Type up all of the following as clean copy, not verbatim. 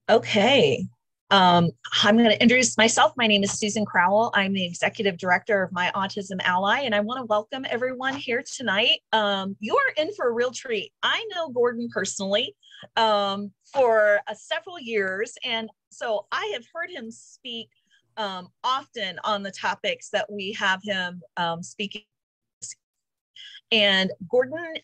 Okay. I'm going to introduce myself. My name is Susan Crowell. I'm the executive director of My Autism Ally, and I want to welcome everyone here tonight. You are in for a real treat. I know Gordon personally for several years, and so I have heard him speak often on the topics that we have him speaking. And Gordon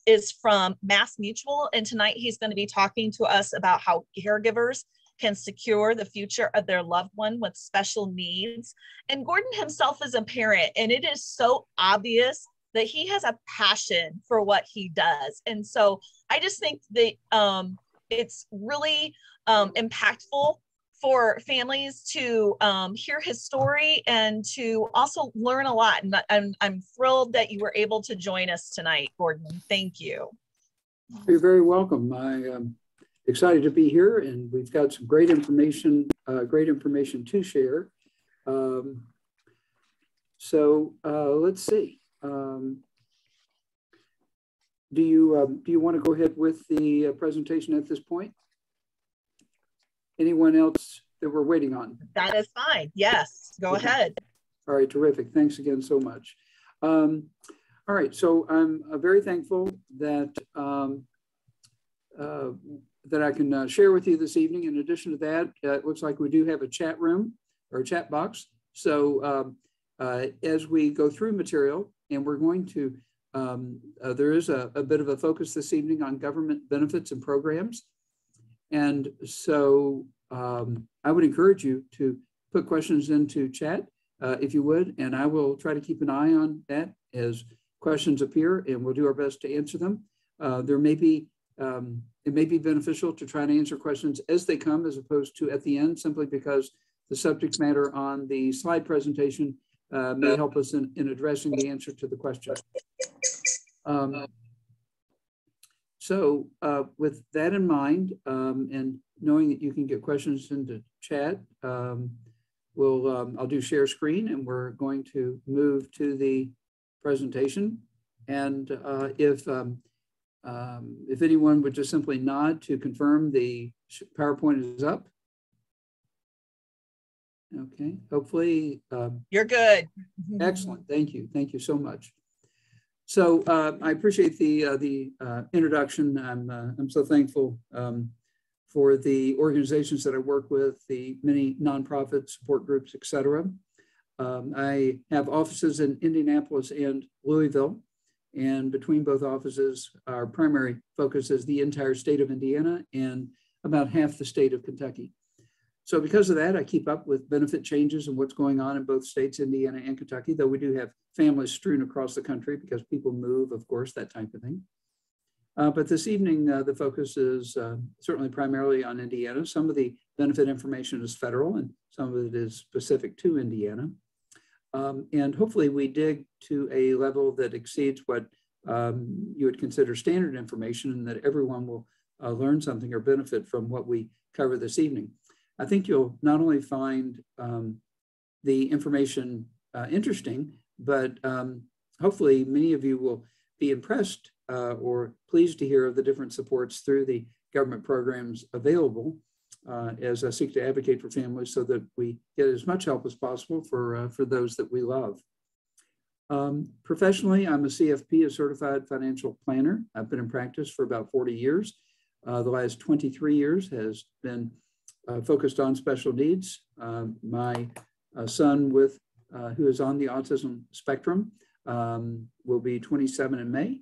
is from Mass Mutual, and tonight he's going to be talking to us about how caregivers can secure the future of their loved one with special needs. And Gordon himself is a parent, and it is so obvious that he has a passion for what he does. And so I just think that it's really impactful for families to hear his story and to also learn a lot. And I'm thrilled that you were able to join us tonight, Gordon. Thank you. You're very welcome. I'm excited to be here, and we've got some great information to share. Let's see. Do you want to go ahead with the presentation at this point? Anyone else that we're waiting on? That is fine. Yes, go ahead. All right, terrific. Thanks again so much. All right, so I'm very thankful that that I can share with you this evening. In addition to that, it looks like we do have a chat room or a chat box. So as we go through material, and we're going to, there is a bit of a focus this evening on government benefits and programs. And so I would encourage you to put questions into chat if you would, and I will try to keep an eye on that as questions appear, and we'll do our best to answer them. It may be beneficial to try to answer questions as they come as opposed to at the end, simply because the subject matter on the slide presentation may help us in addressing the answer to the question. So with that in mind, and knowing that you can get questions into chat, I'll do share screen, and we're going to move to the presentation. And if anyone would just simply nod to confirm the PowerPoint is up. Okay, hopefully. You're good. Excellent, thank you. Thank you so much. So I appreciate the introduction. I'm so thankful for the organizations that I work with, the many nonprofit support groups, et cetera. I have offices in Indianapolis and Louisville, and between both offices, our primary focus is the entire state of Indiana and about half the state of Kentucky. So because of that, I keep up with benefit changes and what's going on in both states, Indiana and Kentucky, though we do have families strewn across the country because people move, of course, that type of thing. But this evening, the focus is certainly primarily on Indiana. Some of the benefit information is federal and some of it is specific to Indiana. And hopefully we dig to a level that exceeds what you would consider standard information, and that everyone will learn something or benefit from what we cover this evening. I think you'll not only find the information interesting, but hopefully many of you will be impressed or pleased to hear of the different supports through the government programs available as I seek to advocate for families so that we get as much help as possible for those that we love. Professionally, I'm a CFP, a certified financial planner. I've been in practice for about 40 years. The last 23 years has been focused on special needs. My son who is on the autism spectrum will be 27 in May.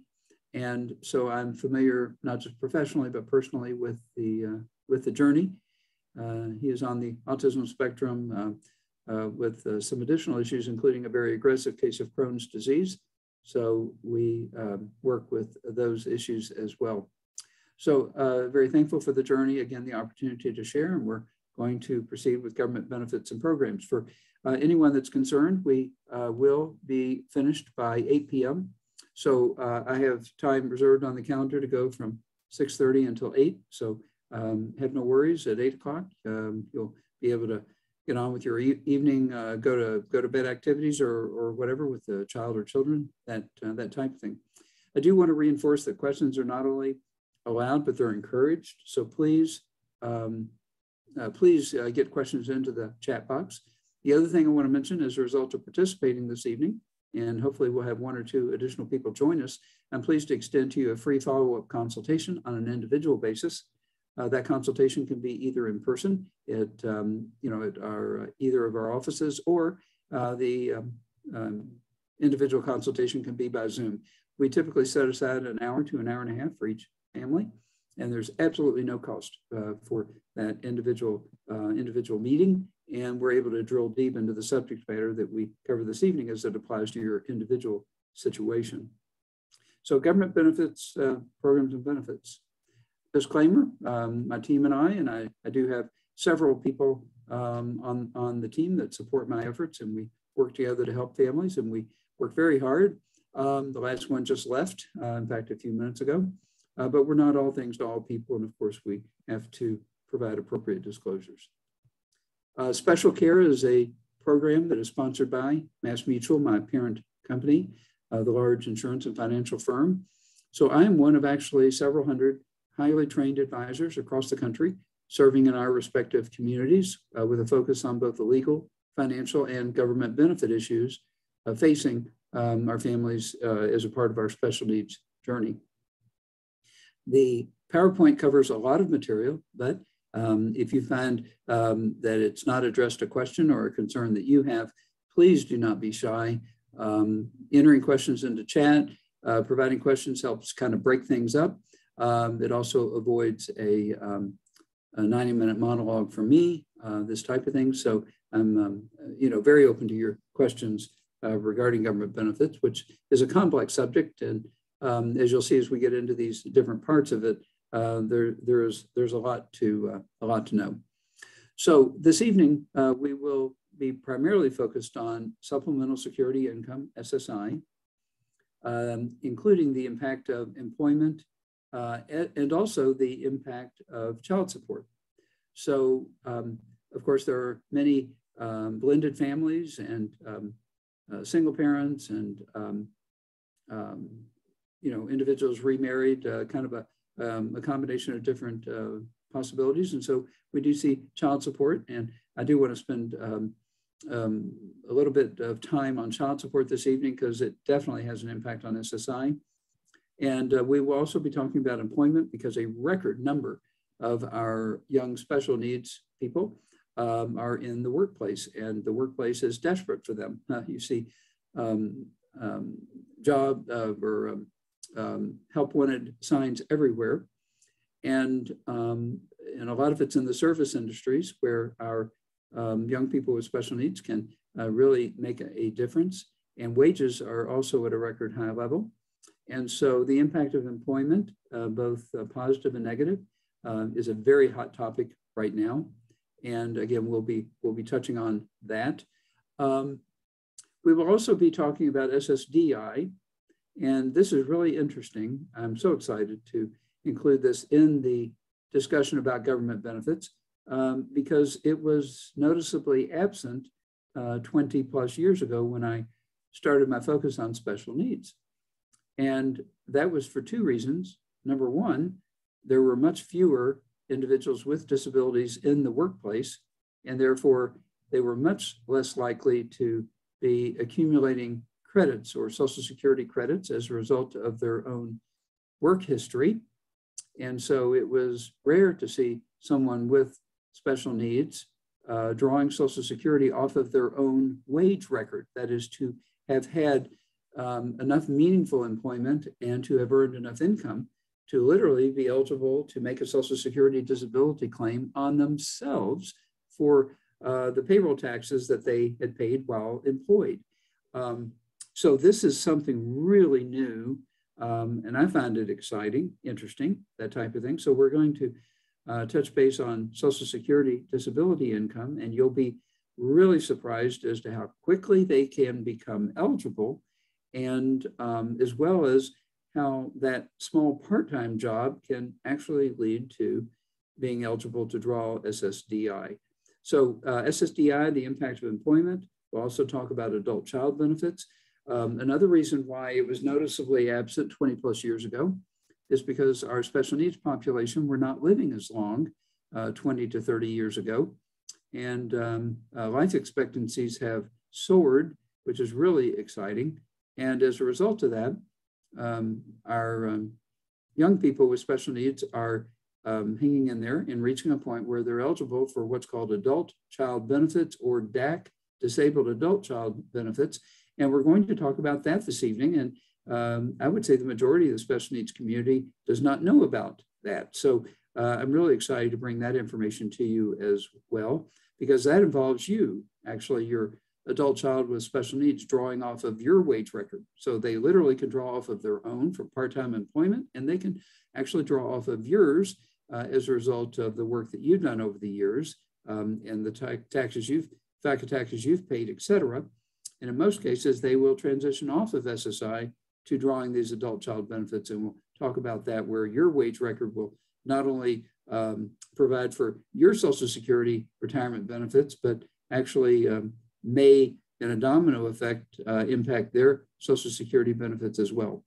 And so I'm familiar, not just professionally, but personally with the journey. He is on the autism spectrum with some additional issues, including a very aggressive case of Crohn's disease. So we work with those issues as well. So very thankful for the journey, again, the opportunity to share, and we're going to proceed with government benefits and programs. For anyone that's concerned, we will be finished by 8 p.m. So I have time reserved on the calendar to go from 6:30 until 8. So have no worries. At 8 o'clock, you'll be able to get on with your evening, go to bed activities or whatever with the child or children, that type of thing. I do want to reinforce that questions are not only allowed, but they're encouraged. So please please get questions into the chat box. The other thing I want to mention as a result of participating this evening, and hopefully we'll have one or two additional people join us, I'm pleased to extend to you a free follow-up consultation on an individual basis. That consultation can be either in person at, at our either of our offices, or the individual consultation can be by Zoom. We typically set aside an hour to an hour and a half for each family, and there's absolutely no cost for that individual meeting. And we're able to drill deep into the subject matter that we cover this evening as it applies to your individual situation. So government benefits, programs and benefits. Disclaimer, my team and I do have several people on the team that support my efforts, and we work together to help families, and we work very hard. The last one just left, in fact, a few minutes ago, but we're not all things to all people. And of course, we have to provide appropriate disclosures. Special Care is a program that is sponsored by MassMutual, my parent company, the large insurance and financial firm. So I am one of actually several hundred highly trained advisors across the country, serving in our respective communities with a focus on both the legal, financial, and government benefit issues facing our families as a part of our special needs journey. The PowerPoint covers a lot of material, but if you find that it's not addressed a question or a concern that you have, please do not be shy. Entering questions into chat, providing questions helps kind of break things up. It also avoids a 90-minute monologue from me, this type of thing. So I'm very open to your questions regarding government benefits, which is a complex subject. And as you'll see as we get into these different parts of it, there's a lot to know. So this evening we will be primarily focused on supplemental security income, SSI, including the impact of employment and also the impact of child support. So of course there are many blended families and single parents and individuals remarried, kind of a combination of different possibilities. And so we do see child support, and I do want to spend a little bit of time on child support this evening because it definitely has an impact on SSI. And we will also be talking about employment because a record number of our young special needs people are in the workplace, and the workplace is desperate for them. You see job or help wanted signs everywhere. And a lot of it's in the service industries where our young people with special needs can really make a difference. And wages are also at a record high level. And so the impact of employment, both positive and negative, is a very hot topic right now. And again, we'll be touching on that. We will also be talking about SSDI. And this is really interesting. I'm so excited to include this in the discussion about government benefits because it was noticeably absent 20 plus years ago when I started my focus on special needs. And that was for two reasons. Number one, there were much fewer individuals with disabilities in the workplace, and therefore they were much less likely to be accumulating credits or Social Security credits as a result of their own work history. And so it was rare to see someone with special needs drawing Social Security off of their own wage record. That is, to have had enough meaningful employment and to have earned enough income to literally be eligible to make a Social Security disability claim on themselves for the payroll taxes that they had paid while employed. So this is something really new, and I find it exciting, interesting, that type of thing. So we're going to touch base on Social Security disability income, and you'll be really surprised as to how quickly they can become eligible, and as well as how that small part-time job can actually lead to being eligible to draw SSDI. So SSDI, the impact of employment. We'll also talk about adult child benefits. Another reason why it was noticeably absent 20 plus years ago is because our special needs population were not living as long 20 to 30 years ago. And life expectancies have soared, which is really exciting. And as a result of that, our young people with special needs are hanging in there and reaching a point where they're eligible for what's called adult child benefits, or DAC, disabled adult child benefits. And we're going to talk about that this evening. And I would say the majority of the special needs community does not know about that. So I'm really excited to bring that information to you as well, because that involves you, actually, your adult child with special needs drawing off of your wage record. So they literally can draw off of their own for part-time employment, and they can actually draw off of yours as a result of the work that you've done over the years, and the taxes you've paid, et cetera. And in most cases, they will transition off of SSI to drawing these adult child benefits. And we'll talk about that, where your wage record will not only provide for your Social Security retirement benefits, but actually may, in a domino effect, impact their Social Security benefits as well.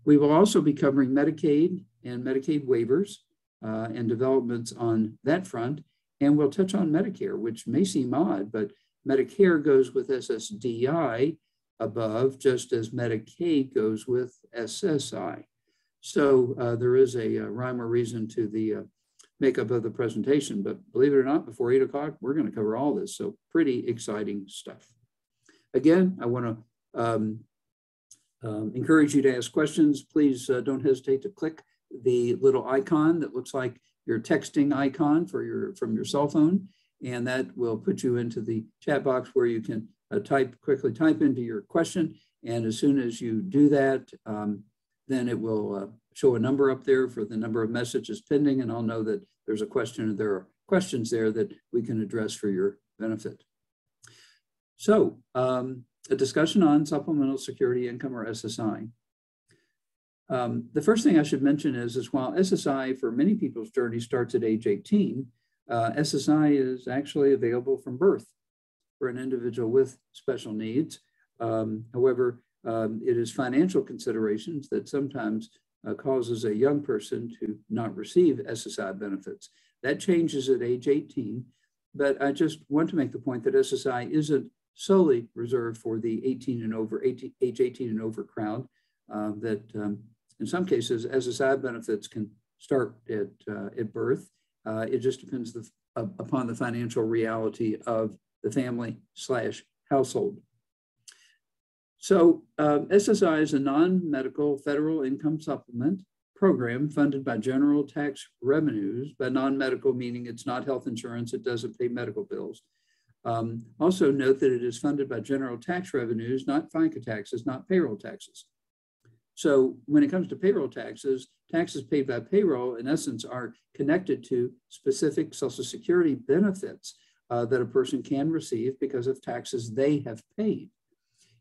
We will also be covering Medicaid and Medicaid waivers and developments on that front. And we'll touch on Medicare, which may seem odd, but Medicare goes with SSDI above, just as Medicaid goes with SSI. So there is a rhyme or reason to the makeup of the presentation, but believe it or not, before 8 o'clock, we're going to cover all this. So pretty exciting stuff. Again, I want to encourage you to ask questions. Please don't hesitate to click the little icon that looks like your texting icon from your cell phone, and that will put you into the chat box where you can quickly type into your question. And as soon as you do that, then it will show a number up there for the number of messages pending, and I'll know that there's a question, and there are questions there that we can address for your benefit. So a discussion on Supplemental Security Income, or SSI. The first thing I should mention is while SSI for many people's journey starts at age 18, SSI is actually available from birth for an individual with special needs. However, it is financial considerations that sometimes causes a young person to not receive SSI benefits. That changes at age 18, but I just want to make the point that SSI isn't solely reserved for the age 18 and over crowd, that in some cases, SSI benefits can start at birth. It just depends upon the financial reality of the family/household. So SSI is a non-medical federal income supplement program funded by general tax revenues, by non-medical meaning it's not health insurance, it doesn't pay medical bills. Also note that it is funded by general tax revenues, not FICA taxes, not payroll taxes. So when it comes to payroll taxes, taxes paid by payroll, in essence, are connected to specific Social Security benefits that a person can receive because of taxes they have paid.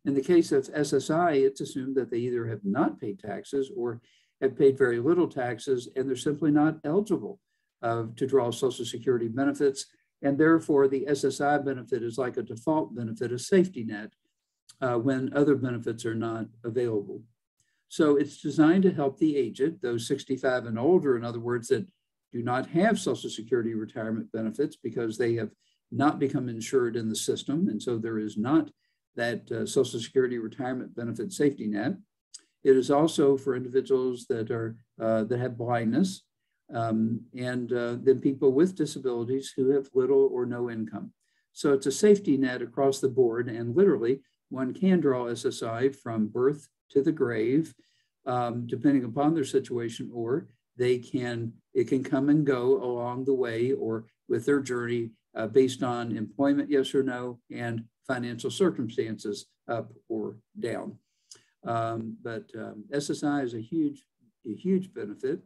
In the case of SSI, it's assumed that they either have not paid taxes or have paid very little taxes, and they're simply not eligible to draw Social Security benefits. And therefore, the SSI benefit is like a default benefit, a safety net, when other benefits are not available. So it's designed to help the aged, those 65 and older, in other words, that do not have Social Security retirement benefits because they have not become insured in the system. And so there is not that Social Security retirement benefit safety net. It is also for individuals that have blindness, and then people with disabilities who have little or no income. So it's a safety net across the board, and literally one can draw SSI from birth to the grave, depending upon their situation, or it can come and go along the way or with their journey based on employment, yes or no, and financial circumstances, up or down. But SSI is a huge benefit,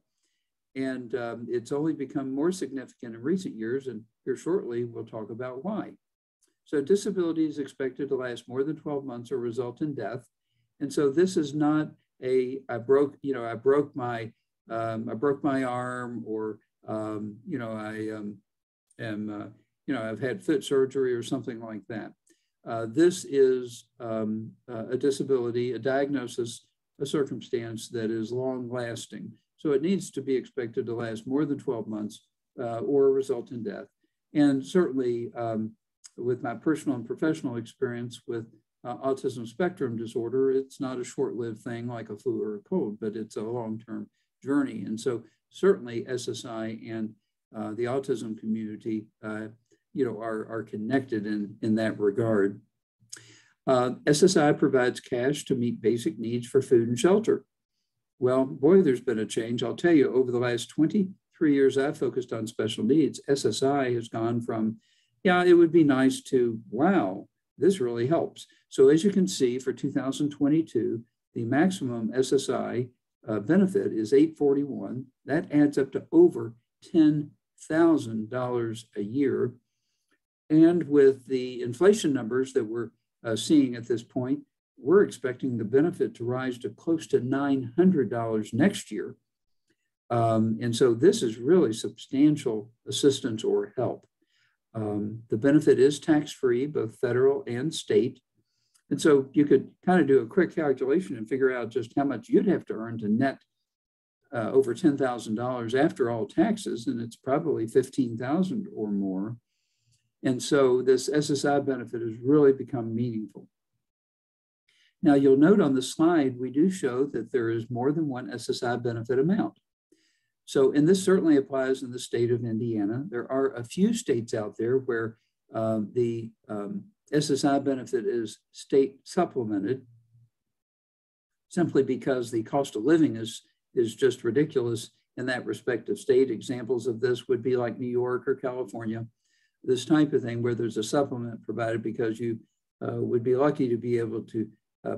and it's only become more significant in recent years, and here shortly we'll talk about why. So disability is expected to last more than 12 months or result in death, and so this is not I broke my arm, or I've had foot surgery or something like that. This is a disability, a diagnosis, a circumstance that is long lasting. So it needs to be expected to last more than 12 months or result in death. And certainly with my personal and professional experience with autism spectrum disorder, it's not a short-lived thing like a flu or a cold, but it's a long-term journey. And so certainly SSI and the autism community, are connected in that regard. SSI provides cash to meet basic needs for food and shelter. Well, boy, there's been a change. I'll tell you, over the last 23 years I've focused on special needs, SSI has gone from, yeah, it would be nice to, wow, this really helps. So as you can see, for 2022, the maximum SSI benefit is $841. That adds up to over $10,000 a year. And with the inflation numbers that we're seeing at this point, we're expecting the benefit to rise to close to $900 next year. And so this is really substantial assistance or help. The benefit is tax-free, both federal and state. And so you could kind of do a quick calculation and figure out just how much you'd have to earn to net over $10,000 after all taxes, and it's probably $15,000 or more. And so this SSI benefit has really become meaningful. Now you'll note on the slide, we do show that there is more than one SSI benefit amount. So, and this certainly applies in the state of Indiana. There are a few states out there where the SSI benefit is state supplemented, simply because the cost of living is just ridiculous in that respective state. Examples of this would be like New York or California, this type of thing where there's a supplement provided because you would be lucky to be able to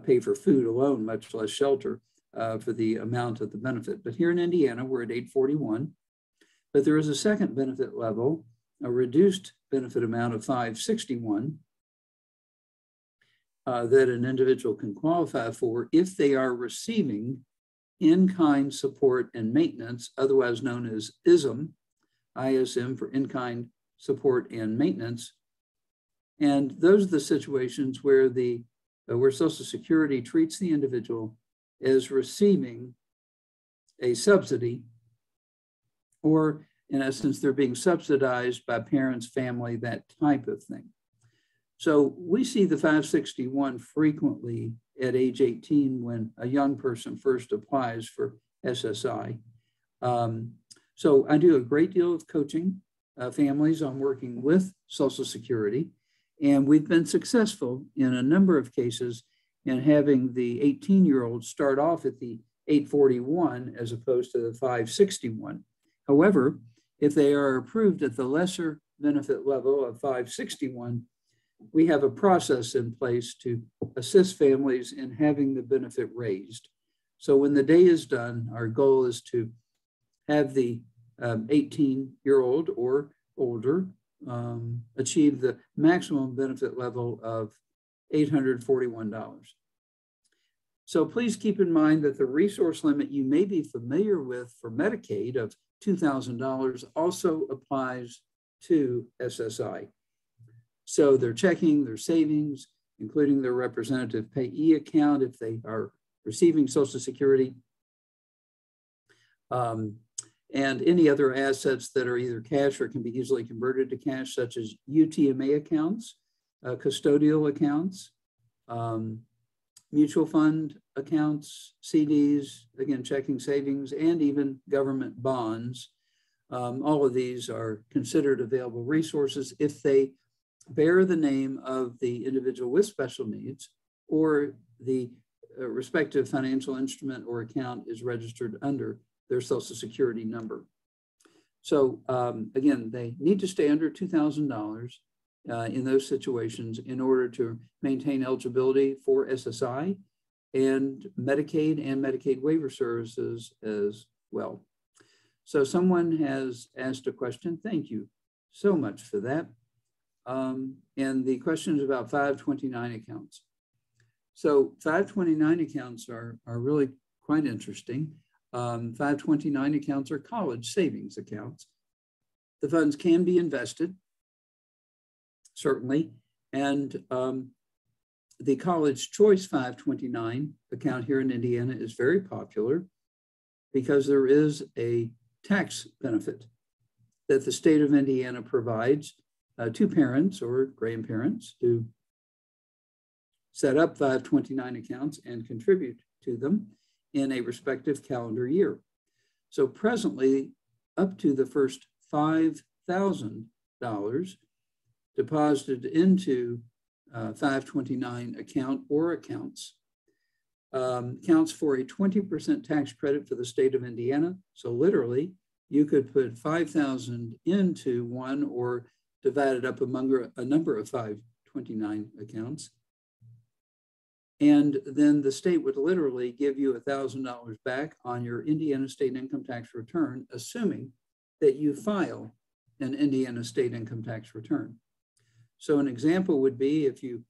pay for food alone, much less shelter for the amount of the benefit. But here in Indiana, we're at $841, but there is a second benefit level, a reduced benefit amount of $561 that an individual can qualify for if they are receiving in-kind support and maintenance, otherwise known as ISM for in-kind support and maintenance. And those are the situations where where Social Security treats the individual as receiving a subsidy, or in essence, they're being subsidized by parents, family, that type of thing. So we see the 561 frequently at age 18 when a young person first applies for SSI. So I do a great deal of coaching families on working with Social Security, and we've been successful in a number of cases in having the 18-year-old start off at the 841 as opposed to the 561. However, if they are approved at the lesser benefit level of 561, we have a process in place to assist families in having the benefit raised. So when the day is done, our goal is to have the 18-year-old or older achieve the maximum benefit level of $841. So please keep in mind that the resource limit you may be familiar with for Medicaid of $2,000 also applies to SSI. So their checking, their savings, including their representative payee account if they are receiving Social Security, and any other assets that are either cash or can be easily converted to cash, such as UTMA accounts, custodial accounts, mutual fund accounts, CDs, again, checking, savings, and even government bonds. All of these are considered available resources if they bear the name of the individual with special needs, or the respective financial instrument or account is registered under their Social Security number. So again, they need to stay under $2,000 in those situations in order to maintain eligibility for SSI and Medicaid waiver services as well. So someone has asked a question. Thank you so much for that. And the question is about 529 accounts. So 529 accounts are really quite interesting. 529 accounts are college savings accounts. The funds can be invested, certainly, and the College Choice 529 account here in Indiana is very popular because there is a tax benefit. that the state of Indiana provides to parents or grandparents to set up 529 accounts and contribute to them in a respective calendar year. So presently, up to the first $5,000 deposited into 529 account or accounts counts for a 20% tax credit for the state of Indiana. So literally, you could put 5,000 into one or divide it up among a number of 529 accounts. And then the state would literally give you $1,000 back on your Indiana state income tax return, assuming that you file an Indiana state income tax return. So an example would be if you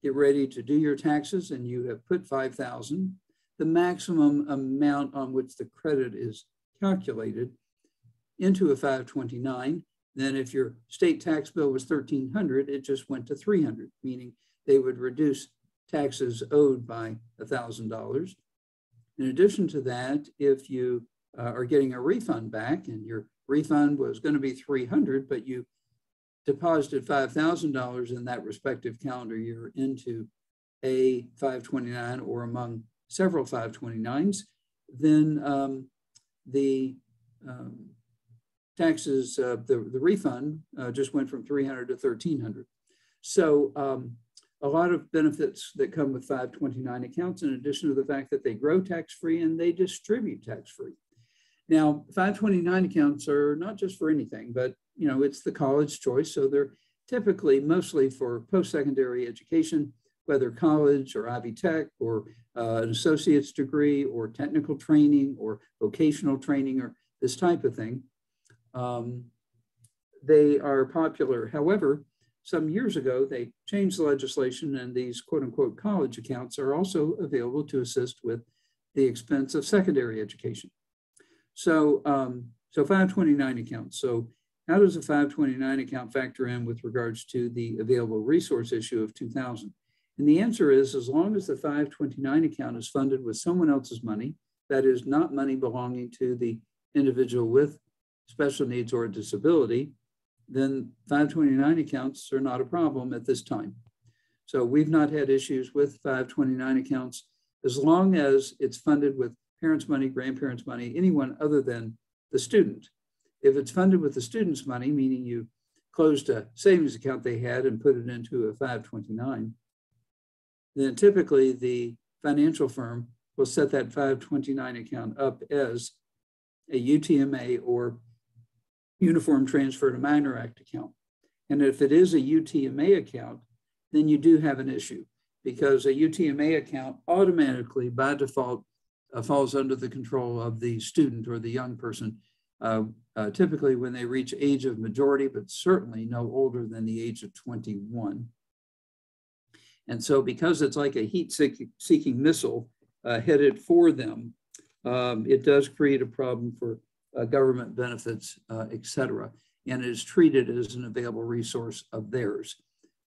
get ready to do your taxes and you have put 5,000, the maximum amount on which the credit is calculated into a 529. Then if your state tax bill was $1,300, it just went to $300, meaning they would reduce taxes owed by $1,000. In addition to that, if you are getting a refund back and your refund was going to be $300, but you deposited $5,000 in that respective calendar year into a 529 or among several 529s, then the taxes, the refund just went from $300 to $1,300. So a lot of benefits that come with 529 accounts, in addition to the fact that they grow tax-free and they distribute tax-free. Now, 529 accounts are not just for anything, but it's the college choice. So they're typically mostly for post-secondary education, whether college or Ivy Tech or an associate's degree or technical training or vocational training or this type of thing. They are popular. However, some years ago, they changed the legislation and these quote unquote college accounts are also available to assist with the expense of secondary education. So, 529 accounts. So how does a 529 account factor in with regards to the available resource issue of 2,000? And the answer is, as long as the 529 account is funded with someone else's money, that is not money belonging to the individual with special needs or a disability, then 529 accounts are not a problem at this time. So we've not had issues with 529 accounts as long as it's funded with parents' money, grandparents' money, anyone other than the student. If it's funded with the student's money, meaning you closed a savings account they had and put it into a 529, then typically the financial firm will set that 529 account up as a UTMA or Uniform Transfer to Minor Act account. And if it is a UTMA account, then you do have an issue because a UTMA account automatically by default falls under the control of the student or the young person, typically when they reach age of majority, but certainly no older than the age of 21. And so because it's like a heat-seeking missile headed for them, it does create a problem for government benefits, et cetera, and it is treated as an available resource of theirs.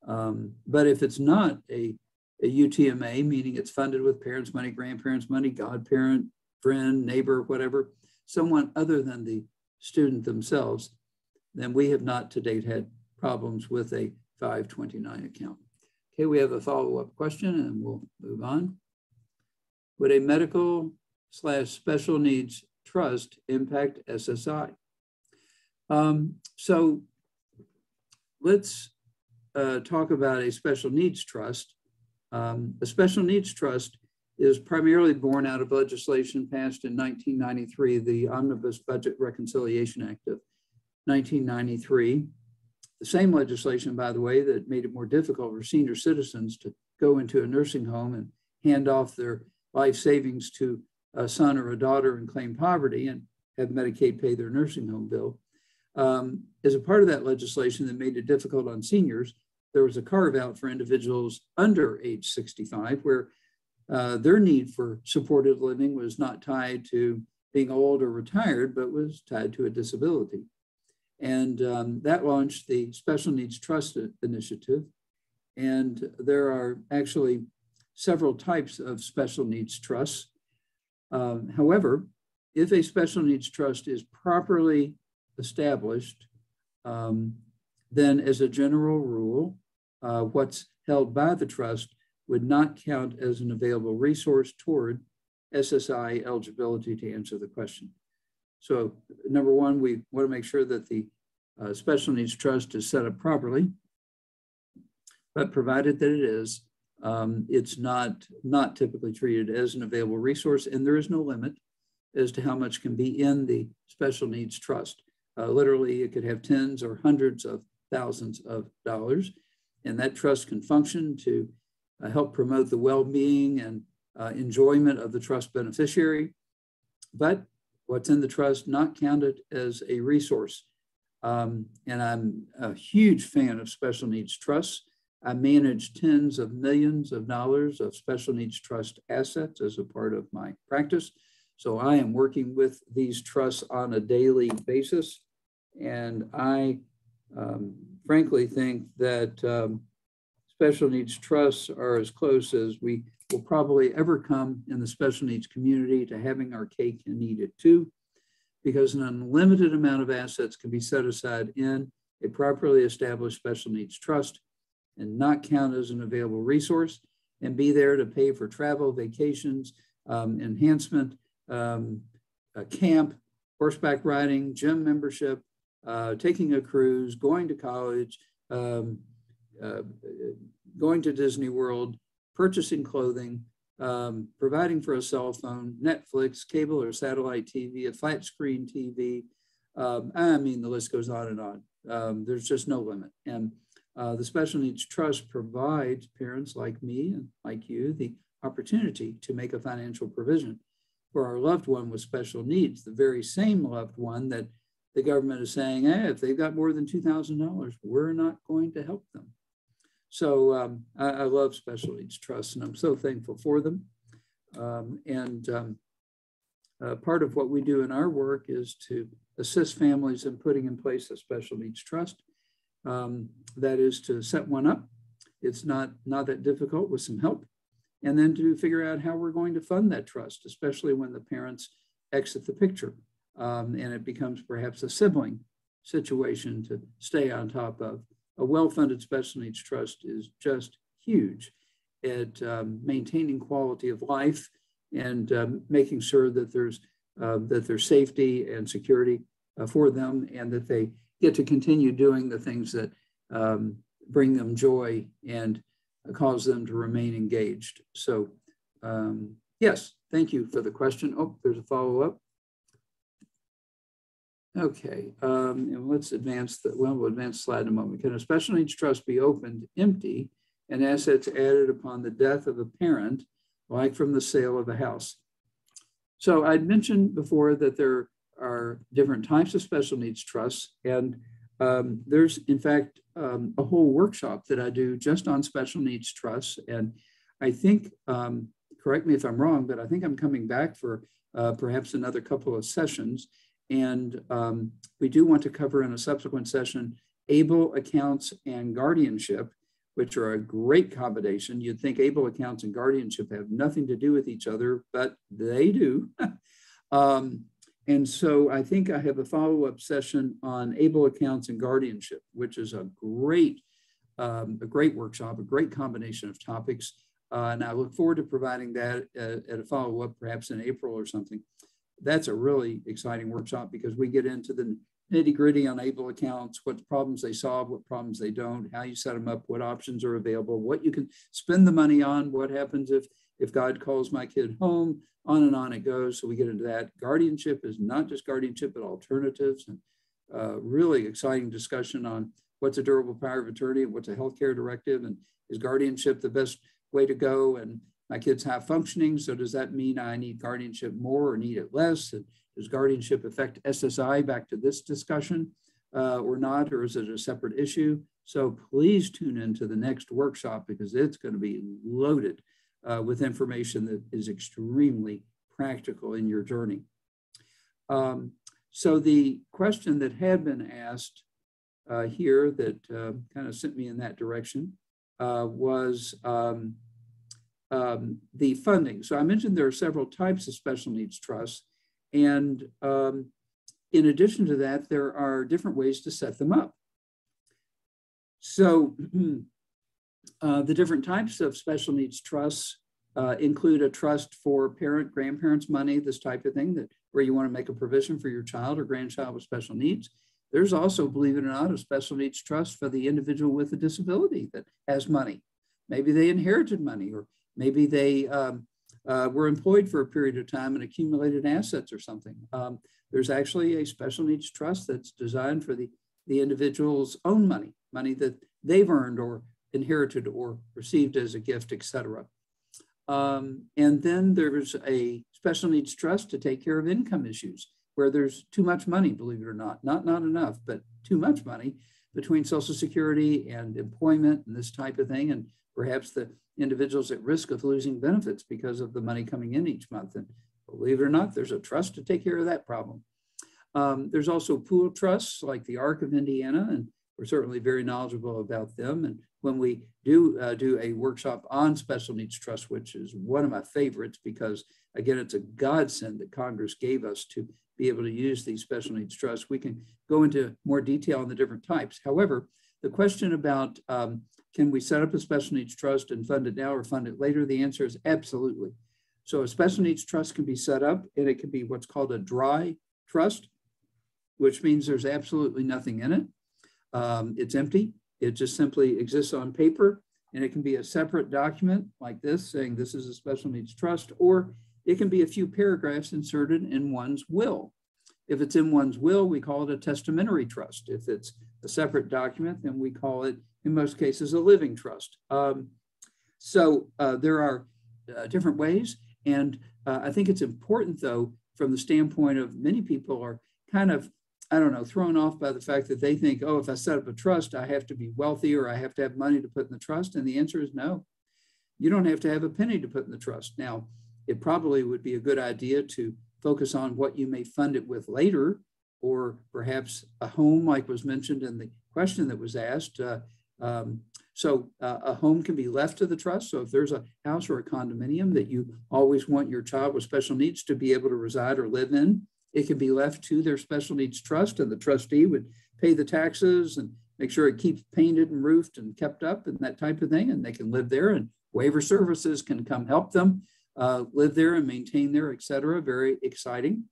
But if it's not a UTMA, meaning it's funded with parents' money, grandparents' money, godparent, friend, neighbor, whatever, someone other than the student themselves, then we have not to date had problems with a 529 account. Okay, we have a follow-up question and we'll move on. Would a medical/special needs trust impact SSI? So let's talk about a special needs trust. A special needs trust is primarily born out of legislation passed in 1993, the Omnibus Budget Reconciliation Act of 1993. The same legislation, by the way, that made it more difficult for senior citizens to go into a nursing home and hand off their life savings to a son or a daughter and claim poverty and have Medicaid pay their nursing home bill. As a part of that legislation that made it difficult on seniors, there was a carve out for individuals under age 65 where their need for supported living was not tied to being old or retired, but was tied to a disability. And that launched the Special Needs Trust Initiative. And there are actually several types of special needs trusts. However, if a special needs trust is properly established, then as a general rule, what's held by the trust would not count as an available resource toward SSI eligibility, to answer the question. So number one, we want to make sure that the special needs trust is set up properly, but provided that it is, it's not typically treated as an available resource, and there is no limit as to how much can be in the special needs trust. Literally, it could have tens or hundreds of thousands of dollars, and that trust can function to help promote the well-being and enjoyment of the trust beneficiary, but what's in the trust not counted as a resource. And I'm a huge fan of special needs trusts. I manage tens of millions of dollars of special needs trust assets as a part of my practice. So I am working with these trusts on a daily basis. And I frankly think that special needs trusts are as close as we will probably ever come in the special needs community to having our cake and eat it too, because an unlimited amount of assets can be set aside in a properly established special needs trust and not count as an available resource, and be there to pay for travel, vacations, enhancement, camp, horseback riding, gym membership, taking a cruise, going to college, going to Disney World, purchasing clothing, providing for a cell phone, Netflix, cable or satellite TV, a flat screen TV. I mean, the list goes on and on. There's just no limit. And the Special Needs Trust provides parents like me and like you the opportunity to make a financial provision for our loved one with special needs, the very same loved one that the government is saying, hey, if they've got more than $2,000, we're not going to help them. So I love special needs trusts, and I'm so thankful for them. Part of what we do in our work is to assist families in putting in place a special needs trust. That is to set one up. It's not that difficult with some help. And then to figure out how we're going to fund that trust, especially when the parents exit the picture. And it becomes perhaps a sibling situation to stay on top of. A well-funded special needs trust is just huge at maintaining quality of life and making sure that there's safety and security for them, and that they get to continue doing the things that bring them joy and cause them to remain engaged. So yes, thank you for the question. Oh, there's a follow-up. Okay, and let's advance we'll advance the slide in a moment. Can a special needs trust be opened empty and assets added upon the death of a parent, like from the sale of a house? So I'd mentioned before that there are different types of special needs trusts, and there's in fact a whole workshop that I do just on special needs trusts. And I think, correct me if I'm wrong, but I think I'm coming back for perhaps another couple of sessions. And we do want to cover in a subsequent session ABLE accounts and guardianship, which are a great combination. You'd think ABLE accounts and guardianship have nothing to do with each other, but they do. And so I think I have a follow-up session on ABLE accounts and guardianship, which is a great workshop, a great combination of topics. And I look forward to providing that at a follow-up, perhaps in April or something. That's a really exciting workshop because we get into the nitty-gritty on ABLE accounts, what problems they solve, what problems they don't, how you set them up, what options are available, what you can spend the money on, what happens if God calls my kid home, on it goes. So we get into that. Guardianship is not just guardianship, but alternatives, and really exciting discussion on what's a durable power of attorney, what's a healthcare directive, and is guardianship the best way to go? And my kid's high functioning, so does that mean I need guardianship more or need it less? And does guardianship affect SSI, back to this discussion, or not, or is it a separate issue? So please tune into the next workshop because it's going to be loaded with information that is extremely practical in your journey. So the question that had been asked here that kind of sent me in that direction was the funding. So I mentioned there are several types of special needs trusts, and in addition to that, there are different ways to set them up. So the different types of special needs trusts include a trust for parent, grandparents' money, this type of thing, where you want to make a provision for your child or grandchild with special needs. There's also, believe it or not, a special needs trust for the individual with a disability that has money. Maybe they inherited money, or maybe they were employed for a period of time and accumulated assets or something. There's actually a special needs trust that's designed for the individual's own money, money that they've earned or inherited or received as a gift, etc. And then there's a special needs trust to take care of income issues where there's too much money, believe it or not enough, but too much money between Social Security and employment and this type of thing. And perhaps the individual's at risk of losing benefits because of the money coming in each month. And believe it or not, there's a trust to take care of that problem. There's also pool trusts like the ARC of Indiana, and we're certainly very knowledgeable about them. And when we do a workshop on special needs trust, which is one of my favorites because, again, it's a godsend that Congress gave us to be able to use these special needs trusts, we can go into more detail on the different types. However, the question about can we set up a special needs trust and fund it now or fund it later, the answer is absolutely. So a special needs trust can be set up, and it can be what's called a dry trust, which means there's absolutely nothing in it. It's empty. It just simply exists on paper, and it can be a separate document like this saying this is a special needs trust, or it can be a few paragraphs inserted in one's will. If it's in one's will, we call it a testamentary trust. If it's a separate document, then we call it, in most cases, a living trust. So there are different ways. And I think it's important, though, from the standpoint of many people are kind of, I don't know, thrown off by the fact that they think, oh, if I set up a trust, I have to be wealthy or I have to have money to put in the trust. And the answer is no. You don't have to have a penny to put in the trust. Now, it probably would be a good idea to focus on what you may fund it with later, or perhaps a home, like was mentioned in the question that was asked. So a home can be left to the trust. So if there's a house or a condominium that you always want your child with special needs to be able to reside or live in, it can be left to their special needs trust, and the trustee would pay the taxes and make sure it keeps painted and roofed and kept up and that type of thing. And they can live there, and waiver services can come help them live there and maintain there, et cetera. Very exciting.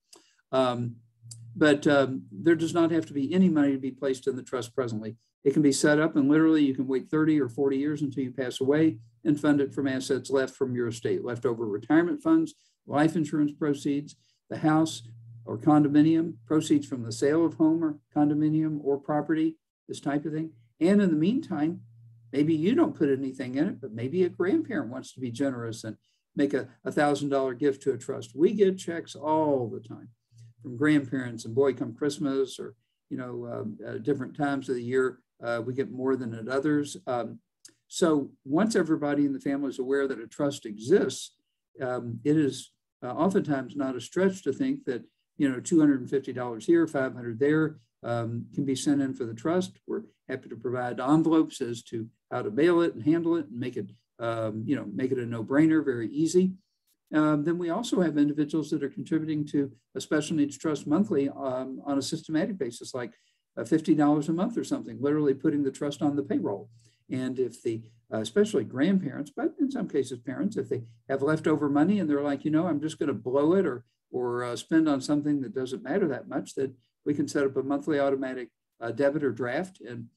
But there does not have to be any money to be placed in the trust presently. It can be set up, and literally you can wait 30 or 40 years until you pass away and fund it from assets left from your estate, leftover retirement funds, life insurance proceeds, the house or condominium, proceeds from the sale of home or condominium or property, this type of thing. And in the meantime, maybe you don't put anything in it, but maybe a grandparent wants to be generous and make a $1,000 gift to a trust. We get checks all the time from grandparents, and boy, come Christmas or different times of the year, we get more than at others. So once everybody in the family is aware that a trust exists, it is oftentimes not a stretch to think that $250 here, $500 there can be sent in for the trust. We're happy to provide envelopes as to how to mail it and handle it and make it make it a no-brainer, very easy. Then we also have individuals that are contributing to a special needs trust monthly on a systematic basis, like $50 a month or something, literally putting the trust on the payroll. And if the, especially grandparents, but in some cases parents, if they have leftover money and they're like, I'm just going to blow it or spend on something that doesn't matter that much, that we can set up a monthly automatic debit or draft, and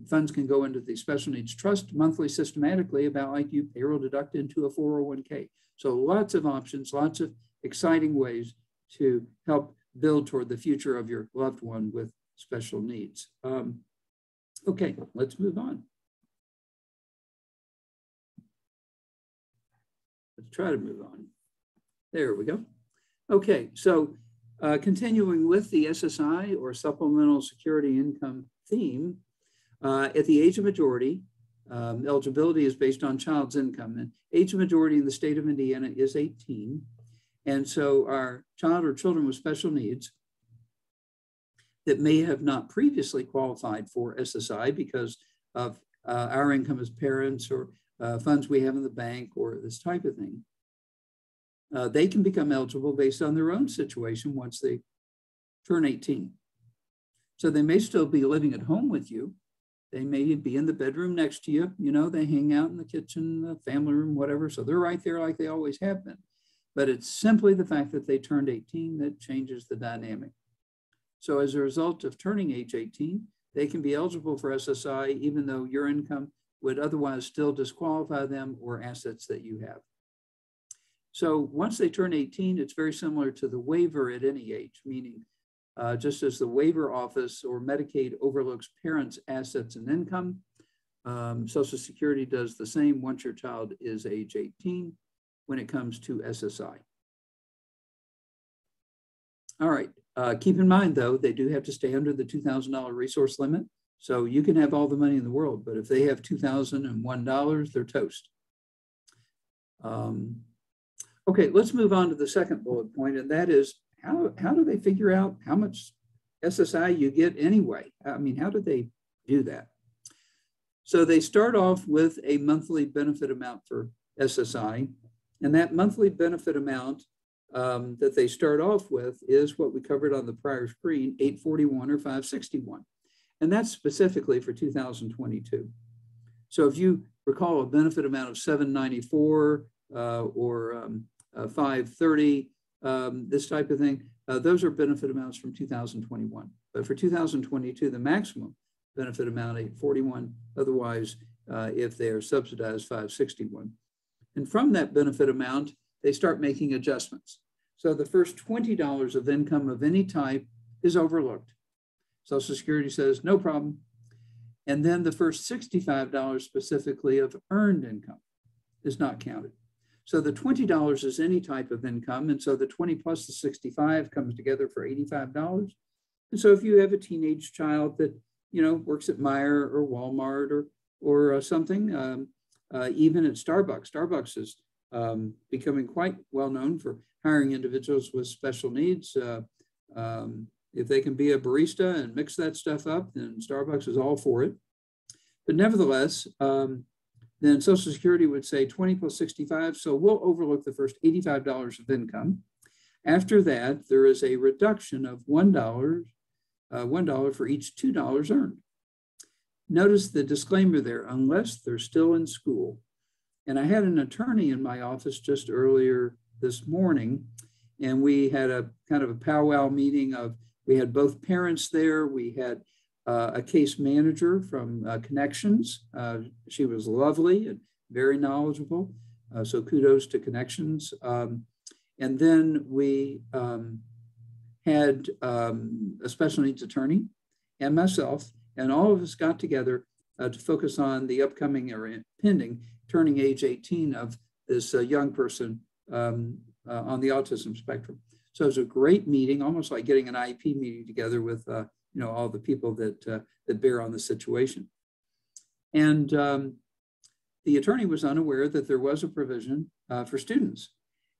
funds can go into the special needs trust monthly systematically, about like you payroll deduct into a 401k. So lots of options, lots of exciting ways to help build toward the future of your loved one with special needs. Okay, let's move on. Let's try to move on. There we go. Okay, so continuing with the SSI or Supplemental Security Income theme, at the age of majority, eligibility is based on child's income, and age of majority in the state of Indiana is 18. And so our child or children with special needs that may have not previously qualified for SSI because of our income as parents or funds we have in the bank or this type of thing, they can become eligible based on their own situation once they turn 18. So they may still be living at home with you. They may be in the bedroom next to you. You know, they hang out in the kitchen, the family room, whatever. So they're right there like they always have been. But it's simply the fact that they turned 18 that changes the dynamic. So as a result of turning age 18, they can be eligible for SSI, even though your income would otherwise still disqualify them or assets that you have. So once they turn 18, it's very similar to the waiver at any age, meaning just as the waiver office or Medicaid overlooks parents' assets and income, Social Security does the same once your child is age 18 when it comes to SSI. All right, keep in mind though, they do have to stay under the $2,000 resource limit. So you can have all the money in the world, but if they have $2,001, they're toast. Okay, let's move on to the second bullet point, and that is how do they figure out how much SSI you get anyway? I mean, how do they do that? So they start off with a monthly benefit amount for SSI, and that monthly benefit amount that they start off with is what we covered on the prior screen, $841 or $561. And that's specifically for 2022. So if you recall a benefit amount of $794 or $530, this type of thing, those are benefit amounts from 2021. But for 2022, the maximum benefit amount, $841, otherwise, if they are subsidized, $561. And from that benefit amount, they start making adjustments. So the first $20 of income of any type is overlooked. Social Security says, no problem. And then the first $65 specifically of earned income is not counted. So the $20 is any type of income. And so the 20 plus the 65 comes together for $85. And so if you have a teenage child that, you know, works at Meijer or Walmart or something, even at Starbucks, Starbucks is becoming quite well known for hiring individuals with special needs. If they can be a barista and mix that stuff up, then Starbucks is all for it. But nevertheless, then Social Security would say 20 plus 65, so we'll overlook the first $85 of income. After that, there is a reduction of $1 for each $2 earned. Notice the disclaimer there, unless they're still in school. And I had an attorney in my office just earlier this morning, and we had a kind of a powwow meeting of, we had both parents there. We had a case manager from Connections. She was lovely and very knowledgeable. So kudos to Connections. And then we had a special needs attorney and myself, and all of us got together to focus on the upcoming or pending turning age 18 of this young person on the autism spectrum. So it was a great meeting, almost like getting an IEP meeting together with you know, all the people that that bear on the situation. And the attorney was unaware that there was a provision for students.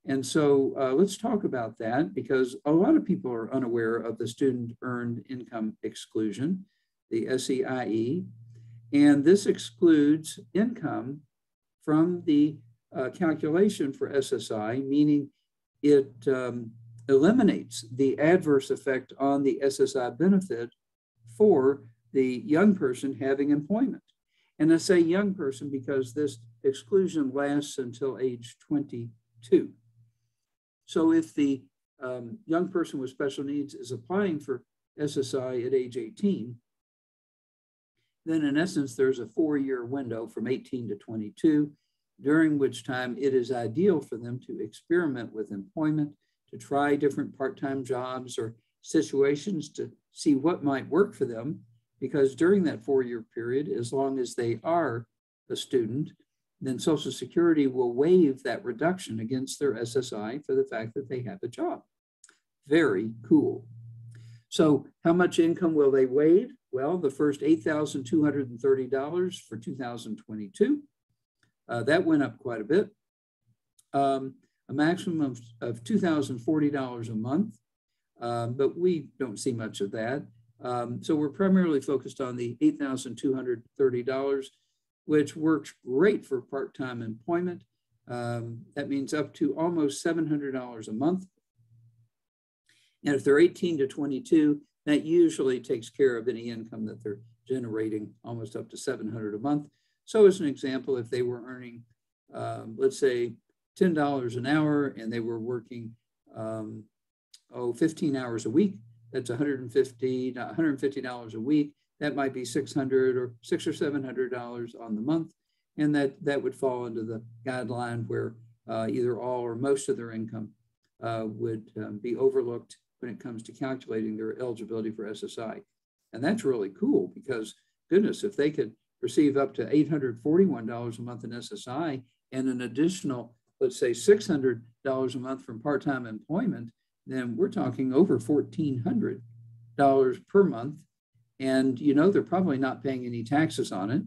And so let's talk about that, because a lot of people are unaware of the student earned income exclusion, the SEIE, and this excludes income from the calculation for SSI, meaning it eliminates the adverse effect on the SSI benefit for the young person having employment. And I say young person because this exclusion lasts until age 22. So if the young person with special needs is applying for SSI at age 18, then in essence, there's a 4-year window from 18 to 22, during which time it is ideal for them to experiment with employment, to try different part-time jobs or situations to see what might work for them, because during that 4-year period, as long as they are a student, then Social Security will waive that reduction against their SSI for the fact that they have a job. Very cool. So how much income will they waive? Well, the first $8,230 for 2022. That went up quite a bit. A maximum of $2,040 a month, but we don't see much of that. So we're primarily focused on the $8,230, which works great for part-time employment. That means up to almost $700 a month. And if they're 18 to 22, that usually takes care of any income that they're generating, almost up to $700 a month. So as an example, if they were earning, let's say $10 an hour and they were working 15 hours a week, that's $150 a week. That might be $600 or $700 on the month. And that would fall into the guideline where either all or most of their income would be overlooked when it comes to calculating their eligibility for SSI. And that's really cool because, goodness, if they could receive up to $841 a month in SSI and an additional, let's say, $600 a month from part-time employment, then we're talking over $1,400 per month. And, they're probably not paying any taxes on it.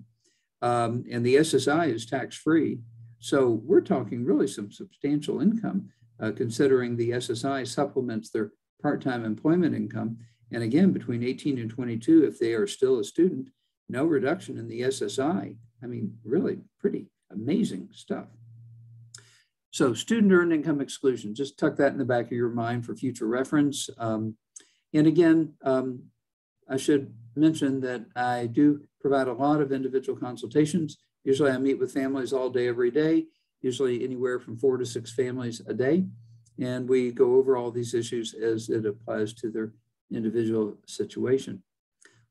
And the SSI is tax-free. So we're talking really some substantial income, considering the SSI supplements their part-time employment income. And again, between 18 and 22, if they are still a student, no reduction in the SSI. I mean, really pretty amazing stuff. So student earned income exclusion, just tuck that in the back of your mind for future reference. And again, I should mention that I do provide a lot of individual consultations. Usually I meet with families all day, every day, usually anywhere from 4 to 6 families a day. And we go over all these issues as it applies to their individual situation.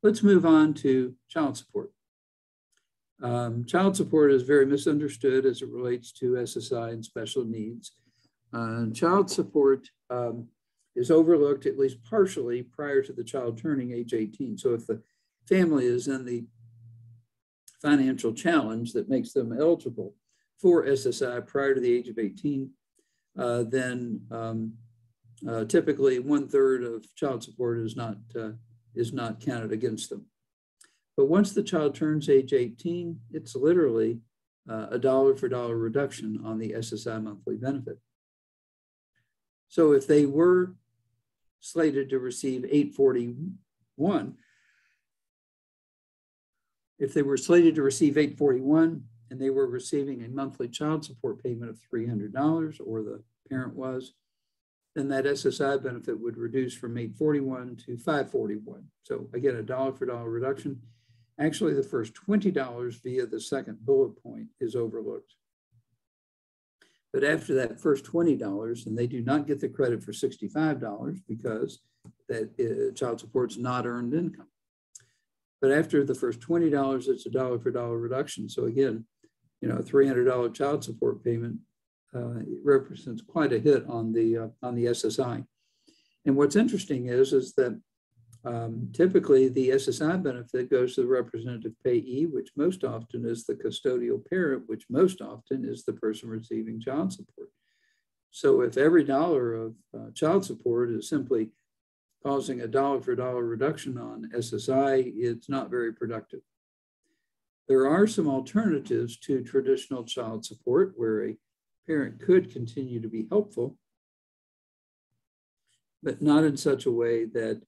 Let's move on to child support. Child support is very misunderstood as it relates to SSI and special needs. Child support is overlooked at least partially prior to the child turning age 18. So if the family is in the financial challenge that makes them eligible for SSI prior to the age of 18, then typically 1/3 of child support is not counted against them. But once the child turns age 18, it's literally a dollar for dollar reduction on the SSI monthly benefit. So if they were slated to receive $841, and they were receiving a monthly child support payment of $300, or the parent was, then that SSI benefit would reduce from $841 to $541. So again, a dollar for dollar reduction. Actually, the first $20 via the second bullet point is overlooked. But after that first $20, and they do not get the credit for $65 because that child support's not earned income. But after the first $20, it's a dollar for dollar reduction. So again, a $300 child support payment represents quite a hit on the SSI. And what's interesting is that typically the SSI benefit goes to the representative payee, which most often is the custodial parent, which most often is the person receiving child support. So if every dollar of child support is simply causing a dollar for dollar reduction on SSI, it's not very productive. There are some alternatives to traditional child support where a parent could continue to be helpful, but not in such a way that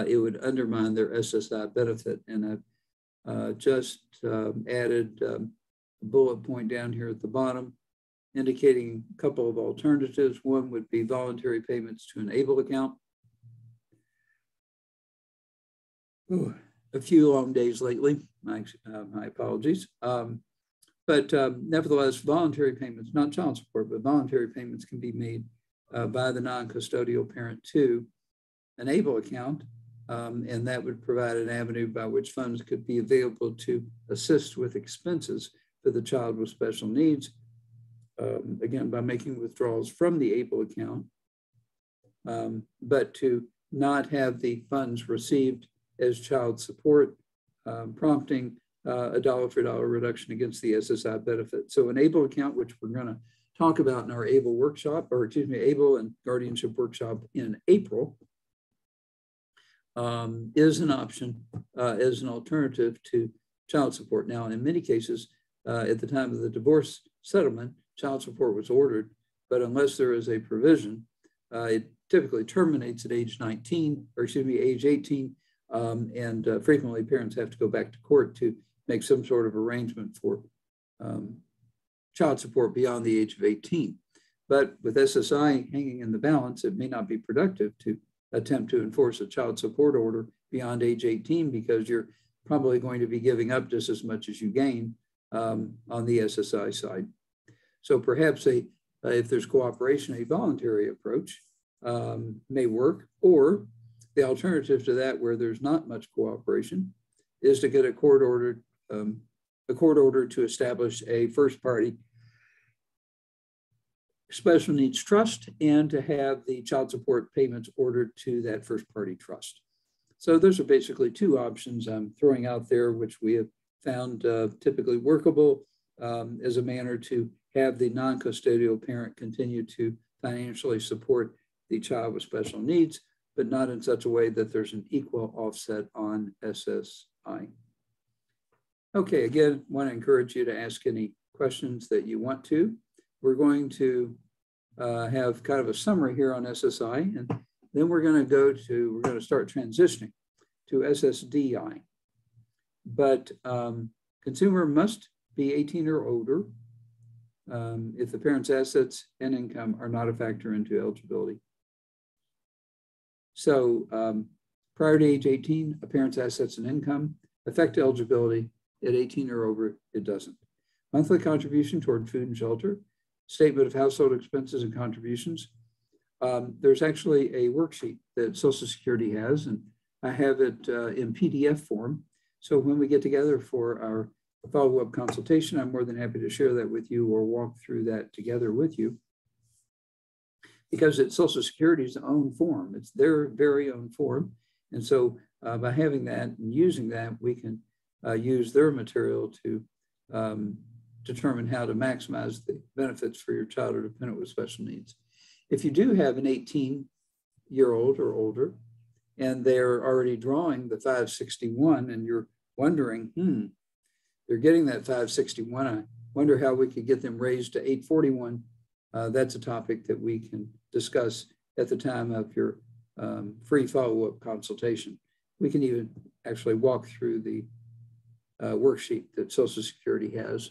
it would undermine their SSI benefit. And I've just added a bullet point down here at the bottom, indicating a couple of alternatives. One would be voluntary payments to an ABLE account. Ooh, a few long days lately, my apologies. But nevertheless, voluntary payments, not child support, but voluntary payments can be made by the non-custodial parent to an ABLE account, and that would provide an avenue by which funds could be available to assist with expenses for the child with special needs, again, by making withdrawals from the ABLE account, but to not have the funds received as child support, prompting a dollar for dollar reduction against the SSI benefit. So an ABLE account, which we're going to talk about in our ABLE workshop, or excuse me, ABLE and guardianship workshop in April, is an option as an alternative to child support. Now, in many cases, at the time of the divorce settlement, child support was ordered, but unless there is a provision, it typically terminates at age 19, or excuse me, age 18, and frequently parents have to go back to court to make some sort of arrangement for child support beyond the age of 18. But with SSI hanging in the balance, it may not be productive to attempt to enforce a child support order beyond age 18, because you're probably going to be giving up just as much as you gain on the SSI side. So perhaps if there's cooperation, a voluntary approach may work, or the alternative to that, where there's not much cooperation, is to get a court order to establish a first party special needs trust and to have the child support payments ordered to that first party trust. So those are basically two options I'm throwing out there, which we have found typically workable as a manner to have the non-custodial parent continue to financially support the child with special needs, but not in such a way that there's an equal offset on SSI. Okay, again, want to encourage you to ask any questions that you want to. We're going to have kind of a summary here on SSI, and then we're going to start transitioning to SSDI. But consumer must be 18 or older if the parent's assets and income are not a factor into eligibility. So prior to age 18, a parent's assets and income affect eligibility. At 18 or over, it doesn't. Monthly contribution toward food and shelter, statement of household expenses and contributions. There's actually a worksheet that Social Security has, and I have it in PDF form. So when we get together for our follow-up consultation, I'm more than happy to share that with you or walk through that together with you, because it's Social Security's own form. It's their very own form. And so by having that and using that, we can use their material to determine how to maximize the benefits for your child or dependent with special needs. If you do have an 18-year-old or older, and they're already drawing the 561, and you're wondering, they're getting that 561, I wonder how we could get them raised to 841. That's a topic that we can discuss at the time of your free follow-up consultation. We can even actually walk through the worksheet that Social Security has.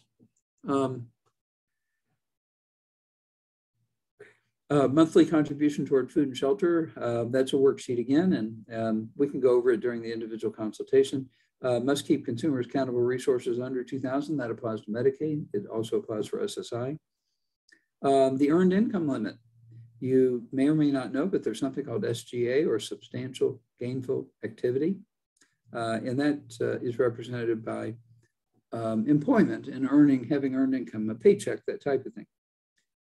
Monthly contribution toward food and shelter, that's a worksheet again, and we can go over it during the individual consultation. Must keep consumers accountable resources under $2,000. That applies to Medicaid. It also applies for SSI. The earned income limit. You may or may not know, but there's something called SGA, or substantial gainful activity. And that is represented by employment and having earned income, a paycheck, that type of thing.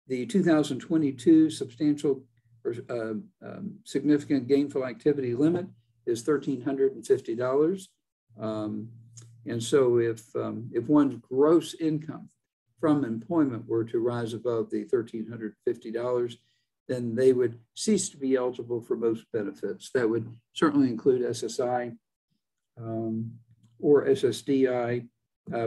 The 2022 substantial or significant gainful activity limit is $1,350. And so if one's gross income from employment were to rise above the $1,350, then they would cease to be eligible for most benefits. That would certainly include SSI or SSDI,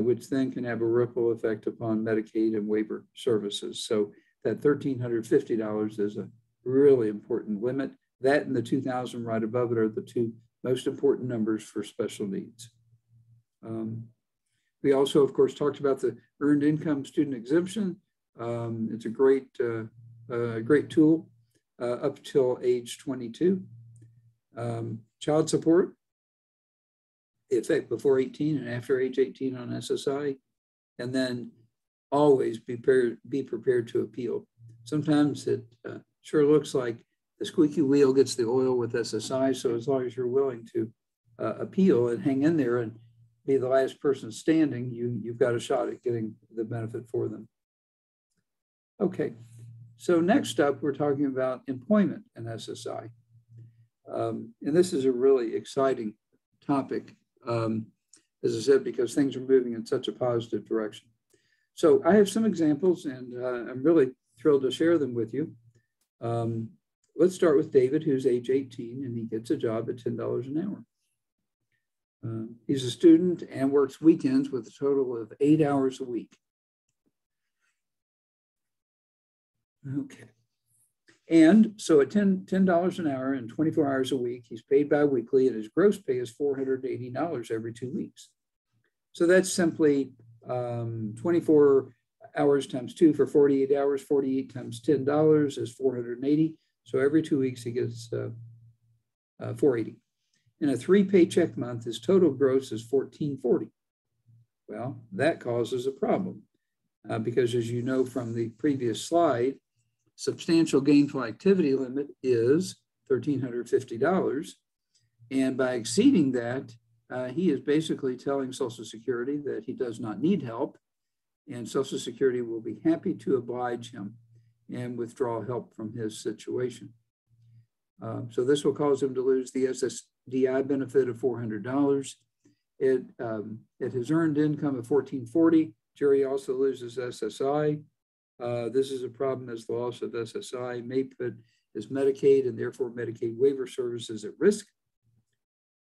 which then can have a ripple effect upon Medicaid and waiver services. So that $1,350 is a really important limit. That and the 2,000 right above it are the two most important numbers for special needs. We also, of course, talked about the earned income student exemption. It's a great tool up till age 22. Child support, effect before 18 and after age 18 on SSI, and then always be prepared to appeal. Sometimes it sure looks like the squeaky wheel gets the oil with SSI, so as long as you're willing to appeal and hang in there and be the last person standing, you've got a shot at getting the benefit for them. Okay, so next up, we're talking about employment and SSI. And this is a really exciting topic, as I said, because things are moving in such a positive direction. So I have some examples, and I'm really thrilled to share them with you. Let's start with David, who's age 18, and he gets a job at $10 an hour. He's a student and works weekends with a total of 8 hours a week. Okay. And so at $10 an hour and 24 hours a week, he's paid bi-weekly, and his gross pay is $480 every 2 weeks. So that's simply 24 hours times 2 for 48 hours. 48 times $10 is $480. So every 2 weeks he gets $480. In a 3-paycheck month, his total gross is $1,440. Well, that causes a problem because, as you know from the previous slide, substantial gainful activity limit is $1,350. And by exceeding that, he is basically telling Social Security that he does not need help, and Social Security will be happy to oblige him and withdraw help from his situation. So this will cause him to lose the SSDI benefit of $400. At his earned income of $1,440, Jerry also loses SSI. This is a problem as the loss of SSI may put his Medicaid and therefore Medicaid waiver services at risk.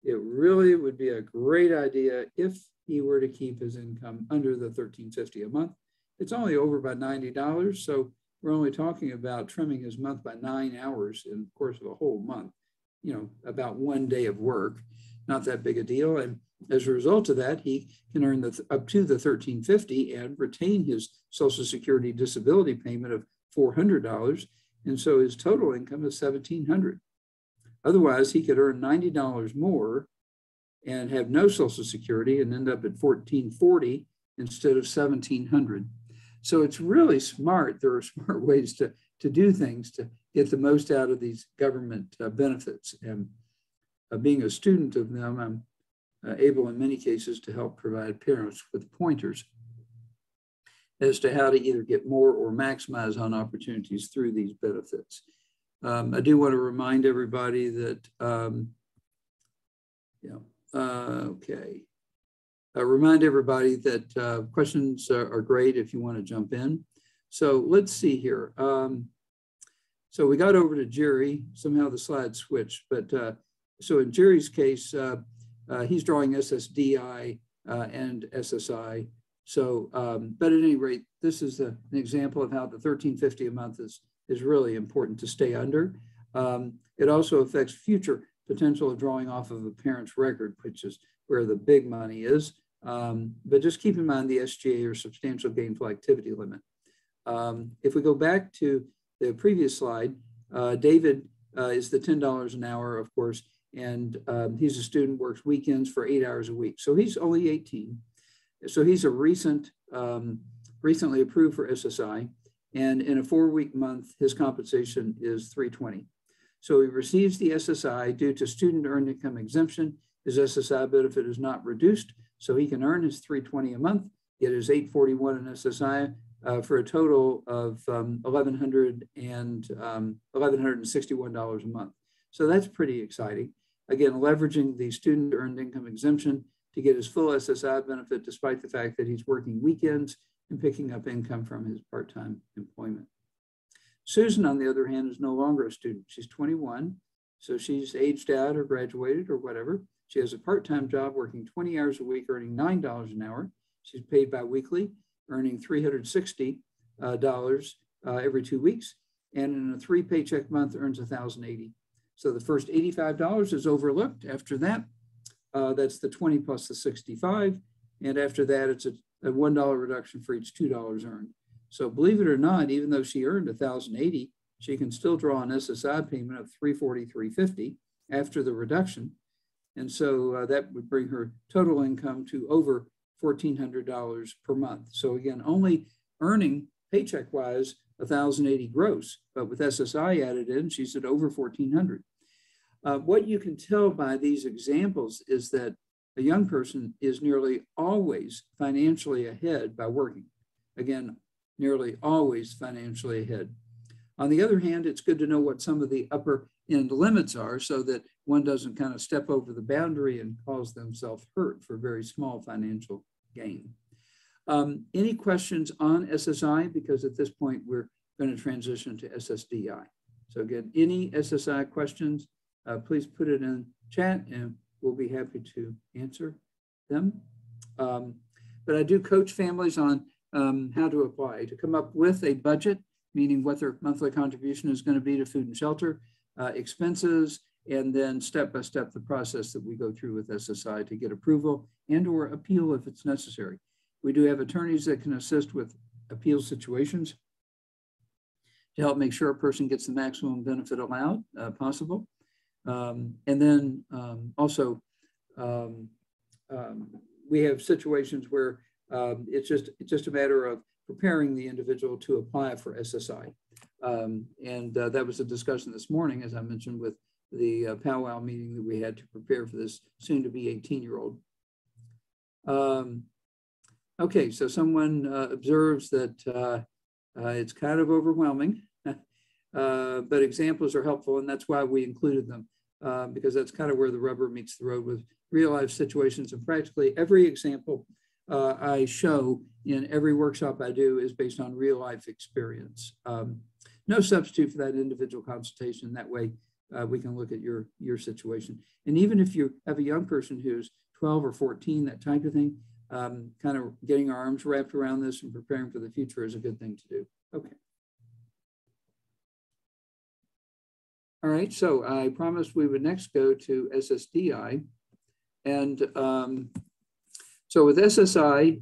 It really would be a great idea if he were to keep his income under the $1,350 a month. It's only over by $90, so we're only talking about trimming his month by 9 hours in the course of a whole month, you know, about 1 day of work, not that big a deal. And as a result of that, he can earn up to the $1,350 and retain his Social Security disability payment of $400. And so his total income is $1,700. Otherwise, he could earn $90 more and have no Social Security and end up at $1,440 instead of $1,700. So it's really smart. There are smart ways to do things to get the most out of these government benefits. And being a student of them, I'm able in many cases to help provide parents with pointers as to how to either get more or maximize on opportunities through these benefits. I do want to remind everybody that, remind everybody that questions are great if you want to jump in. So let's see here. So we got over to Jerry. Somehow the slide switched, but so in Jerry's case, he's drawing SSDI and SSI. So, but at any rate, this is an example of how the $1,350 a month is really important to stay under. It also affects future potential of drawing off of a parent's record, which is where the big money is. But just keep in mind the SGA, or substantial gainful activity limit. If we go back to the previous slide, David is the $10 an hour, of course, and he's a student, works weekends for 8 hours a week. So he's only 18. So he's a recently approved for SSI, and in a 4-week month, his compensation is $320. So he receives the SSI due to student earned income exemption. His SSI benefit is not reduced, so he can earn his $320 a month, get his $841 in SSI for a total of $1,161 a month. So that's pretty exciting. Again, leveraging the student earned income exemption to get his full SSI benefit, despite the fact that he's working weekends and picking up income from his part-time employment. Susan, on the other hand, is no longer a student. She's 21, so she's aged out or graduated or whatever. She has a part-time job working 20 hours a week, earning $9 an hour. She's paid biweekly, earning $360 every 2 weeks, and in a 3-paycheck month earns $1,080. So the first $85 is overlooked. After that, that's the 20 plus the 65. And after that, it's a $1 reduction for each $2 earned. So believe it or not, even though she earned $1,080, she can still draw an SSI payment of $340, $350 after the reduction. And so that would bring her total income to over $1,400 per month. So again, only earning paycheck-wise $1,080 gross, but with SSI added in, she's at over $1,400. What you can tell by these examples is that a young person is nearly always financially ahead by working. Again, nearly always financially ahead. On the other hand, it's good to know what some of the upper end limits are so that one doesn't kind of step over the boundary and cause themselves hurt for very small financial gain. Any questions on SSI? Because at this point, we're going to transition to SSDI. So again, any SSI questions, please put it in chat and we'll be happy to answer them. But I do coach families on how to apply, to come up with a budget, meaning what their monthly contribution is going to be to food and shelter, expenses, and then step-by-step the process that we go through with SSI to get approval and or appeal if it's necessary. We do have attorneys that can assist with appeal situations to help make sure a person gets the maximum benefit allowed possible. And then also, we have situations where it's just a matter of preparing the individual to apply for SSI. And that was a discussion this morning, as I mentioned, with the powwow meeting that we had to prepare for this soon-to-be 18-year-old. Okay, so someone observes that it's kind of overwhelming, but examples are helpful, and that's why we included them, because that's kind of where the rubber meets the road with real-life situations. And practically every example I show in every workshop I do is based on real-life experience. No substitute for that individual consultation. That way we can look at your situation. And even if you have a young person who's 12 or 14, that type of thing, kind of getting our arms wrapped around this and preparing for the future is a good thing to do. Okay. All right, so I promised we would next go to SSDI. And so with SSDI,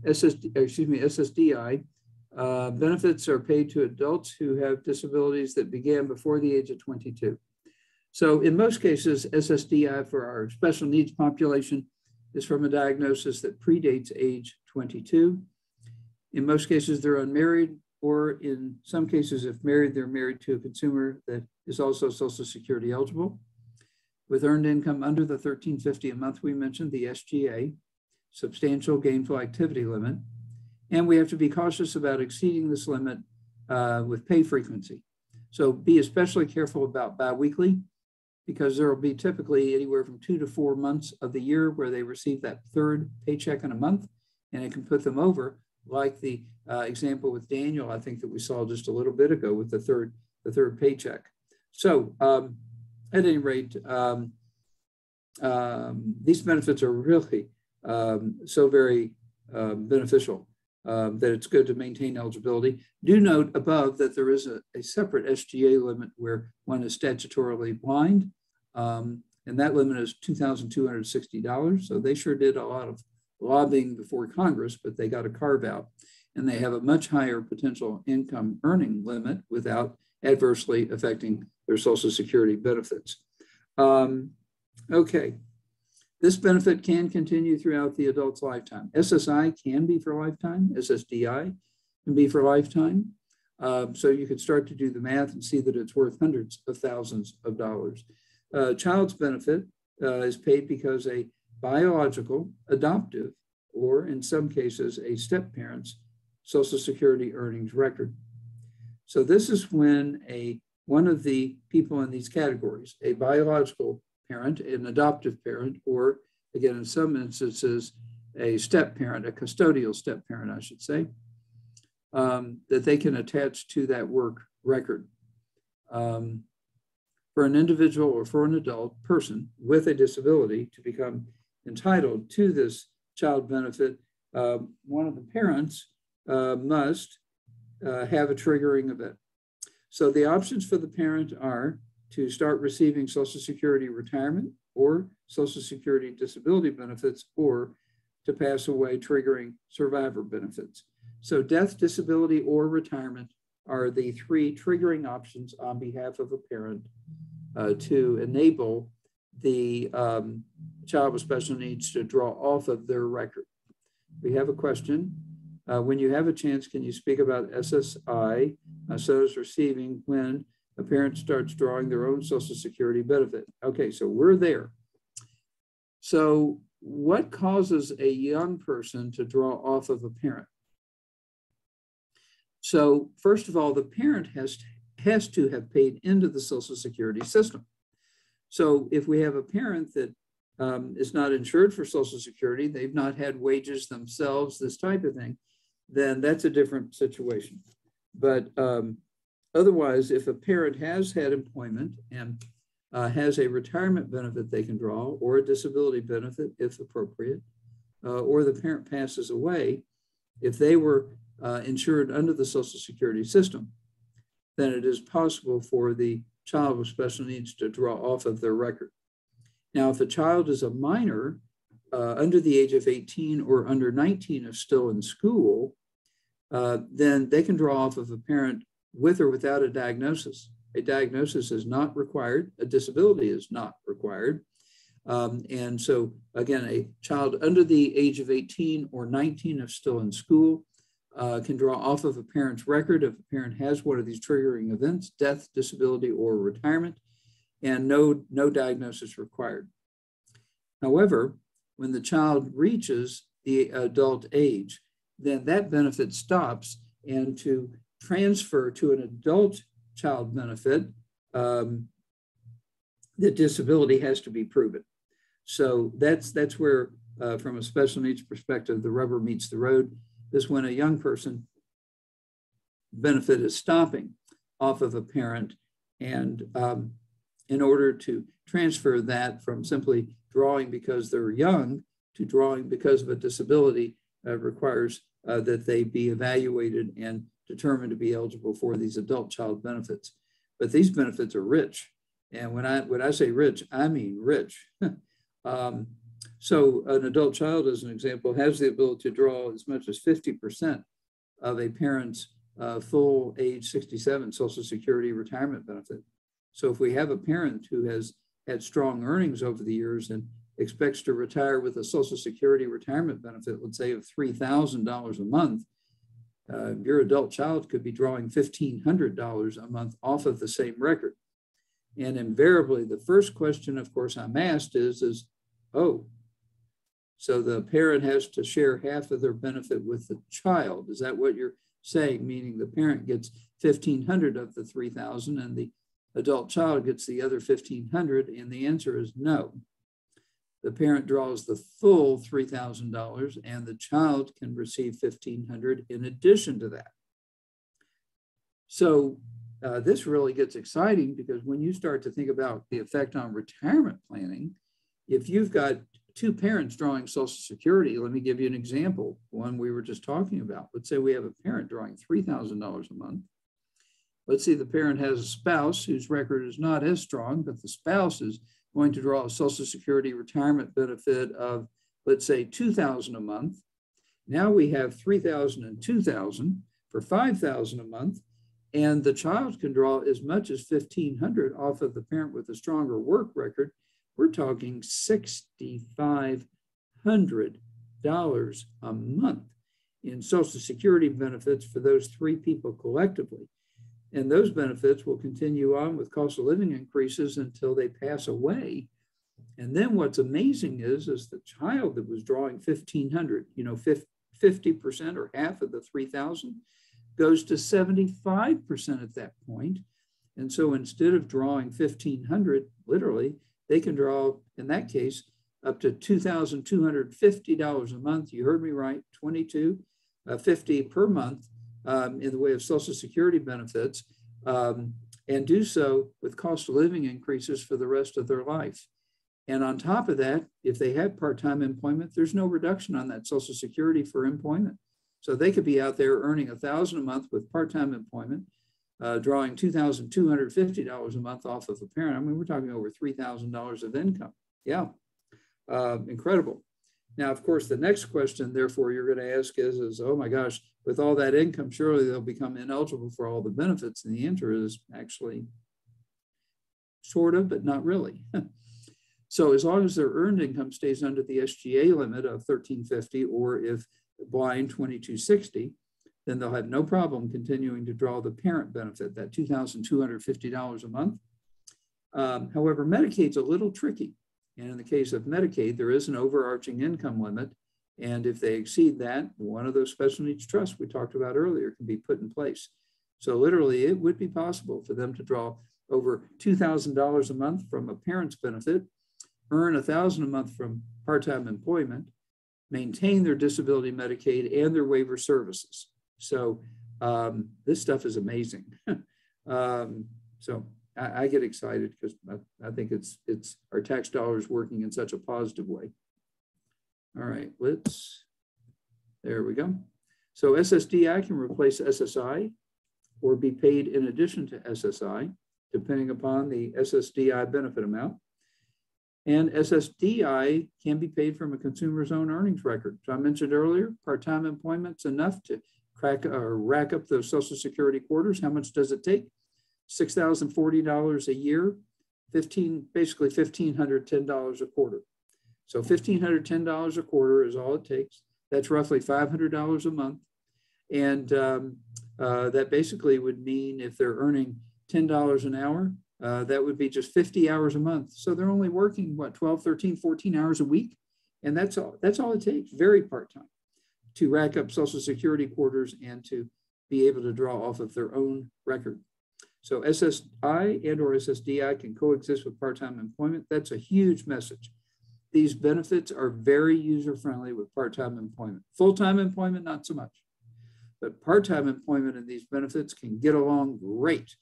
benefits are paid to adults who have disabilities that began before the age of 22. So in most cases, SSDI for our special needs population is from a diagnosis that predates age 22. In most cases, they're unmarried, or in some cases, if married, they're married to a consumer that is also Social Security eligible. With earned income under the $1,350 a month, we mentioned the SGA, substantial gainful activity limit, and we have to be cautious about exceeding this limit with pay frequency. So be especially careful about biweekly, because there will be typically anywhere from 2 to 4 months of the year where they receive that third paycheck in a month, and it can put them over, like the example with Daniel, I think that we saw just a little bit ago with the third paycheck. So at any rate, these benefits are really so very beneficial that it's good to maintain eligibility. Do note above that there is a separate SGA limit where one is statutorily blind, and that limit is $2,260. So they sure did a lot of lobbying before Congress, but they got a carve out, and they have a much higher potential income earning limit without adversely affecting their Social Security benefits. Okay. This benefit can continue throughout the adult's lifetime. SSI can be for lifetime. SSDI can be for lifetime. So you could start to do the math and see that it's worth hundreds of thousands of dollars. Child's benefit is paid because a biological, adoptive, or in some cases, a step-parent's Social Security earnings record. So this is when one of the people in these categories, a biological parent, an adoptive parent, or again, in some instances, a step parent, a custodial step parent, I should say, that they can attach to that work record. For an individual or for an adult person with a disability to become entitled to this child benefit, one of the parents must have a triggering event. So the options for the parent are to start receiving Social Security retirement or Social Security disability benefits, or to pass away, triggering survivor benefits. So death, disability, or retirement are the three triggering options on behalf of a parent to enable the child with special needs to draw off of their record. We have a question. When you have a chance, can you speak about SSI, so as receiving when a parent starts drawing their own Social Security benefit? Okay, so we're there. So what causes a young person to draw off of a parent? So first of all, the parent has to have paid into the Social Security system. So if we have a parent that is not insured for Social Security, they've not had wages themselves, this type of thing, then that's a different situation. But otherwise, if a parent has had employment and has a retirement benefit they can draw, or a disability benefit if appropriate, or the parent passes away, if they were insured under the Social Security system, then it is possible for the child with special needs to draw off of their record. Now, if a child is a minor, under the age of 18 or under 19 if still in school, then they can draw off of a parent with or without a diagnosis. a diagnosis is not required, a disability is not required. And so again, a child under the age of 18 or 19 if still in school can draw off of a parent's record if a parent has one of these triggering events, death, disability, or retirement, and no diagnosis required. However, when the child reaches the adult age, then that benefit stops, and to transfer to an adult child benefit, the disability has to be proven. So that's where, from a special needs perspective, the rubber meets the road, is when a young person benefit is stopping off of a parent. And in order to transfer that from simply drawing because they're young to drawing because of a disability requires that they be evaluated and determined to be eligible for these adult child benefits. But these benefits are rich. And when I say rich, I mean rich. So an adult child, as an example, has the ability to draw as much as 50% of a parent's full age 67 Social Security retirement benefit. So if we have a parent who has had strong earnings over the years and expects to retire with a Social Security retirement benefit, let's say of $3,000 a month, your adult child could be drawing $1,500 a month off of the same record. And invariably, the first question, of course, I'm asked is, oh, so the parent has to share half of their benefit with the child. Is that what you're saying? Meaning the parent gets $1,500 of the $3,000 and the adult child gets the other $1,500? And the answer is no. The parent draws the full $3,000 and the child can receive $1,500 in addition to that. So this really gets exciting, because when you start to think about the effect on retirement planning, if you've got two parents drawing Social Security, let me give you an example, one we were just talking about. Let's say we have a parent drawing $3,000 a month. Let's say the parent has a spouse whose record is not as strong, but the spouse is going to draw a Social Security retirement benefit of, let's say, $2,000 a month. Now we have $3,000 and $2,000 for $5,000 a month, and the child can draw as much as $1,500 off of the parent with a stronger work record. We're talking $6,500 a month in Social Security benefits for those three people collectively. And those benefits will continue on with cost of living increases until they pass away. And then what's amazing is the child that was drawing $1,500, 50% or half of the $3,000 goes to 75% at that point. And so instead of drawing $1,500, literally, they can draw, in that case, up to $2,250 a month. You heard me right, $2,250 per month in the way of Social Security benefits, and do so with cost of living increases for the rest of their life. And on top of that, if they had part-time employment, there's no reduction on that Social Security for employment. So they could be out there earning $1,000 a month with part-time employment, drawing $2,250 a month off of a parent. I mean, we're talking over $3,000 of income. Yeah, incredible. Now, of course, the next question, therefore, you're going to ask is, oh my gosh, with all that income, surely they'll become ineligible for all the benefits. And the answer is actually sort of, but not really. So as long as their earned income stays under the SGA limit of $1,350, or if blind, $2,260, then they'll have no problem continuing to draw the parent benefit, that $2,250 a month. However, Medicaid's a little tricky. And in the case of Medicaid, there is an overarching income limit. And if they exceed that, one of those special needs trusts we talked about earlier can be put in place. So literally, it would be possible for them to draw over $2,000 a month from a parent's benefit, earn $1,000 a month from part-time employment, maintain their disability Medicaid and their waiver services. So this stuff is amazing. So I get excited because I think it's our tax dollars working in such a positive way. All right, there we go. So SSDI can replace SSI or be paid in addition to SSI, depending upon the SSDI benefit amount. And SSDI can be paid from a consumer's own earnings record. So I mentioned earlier, part-time employment's enough to rack up those Social Security quarters. How much does it take? $6,040 a year, basically $1,510 a quarter. So $1,510 a quarter is all it takes. That's roughly $500 a month. And that basically would mean if they're earning $10 an hour, that would be just 50 hours a month. So they're only working, what, 12, 13, 14 hours a week? And that's all it takes, very part-time, to rack up Social Security quarters and to be able to draw off of their own record. So SSI and or SSDI can coexist with part-time employment. That's a huge message. These benefits are very user-friendly with part-time employment. Full-time employment, not so much. But part-time employment and these benefits can get along great.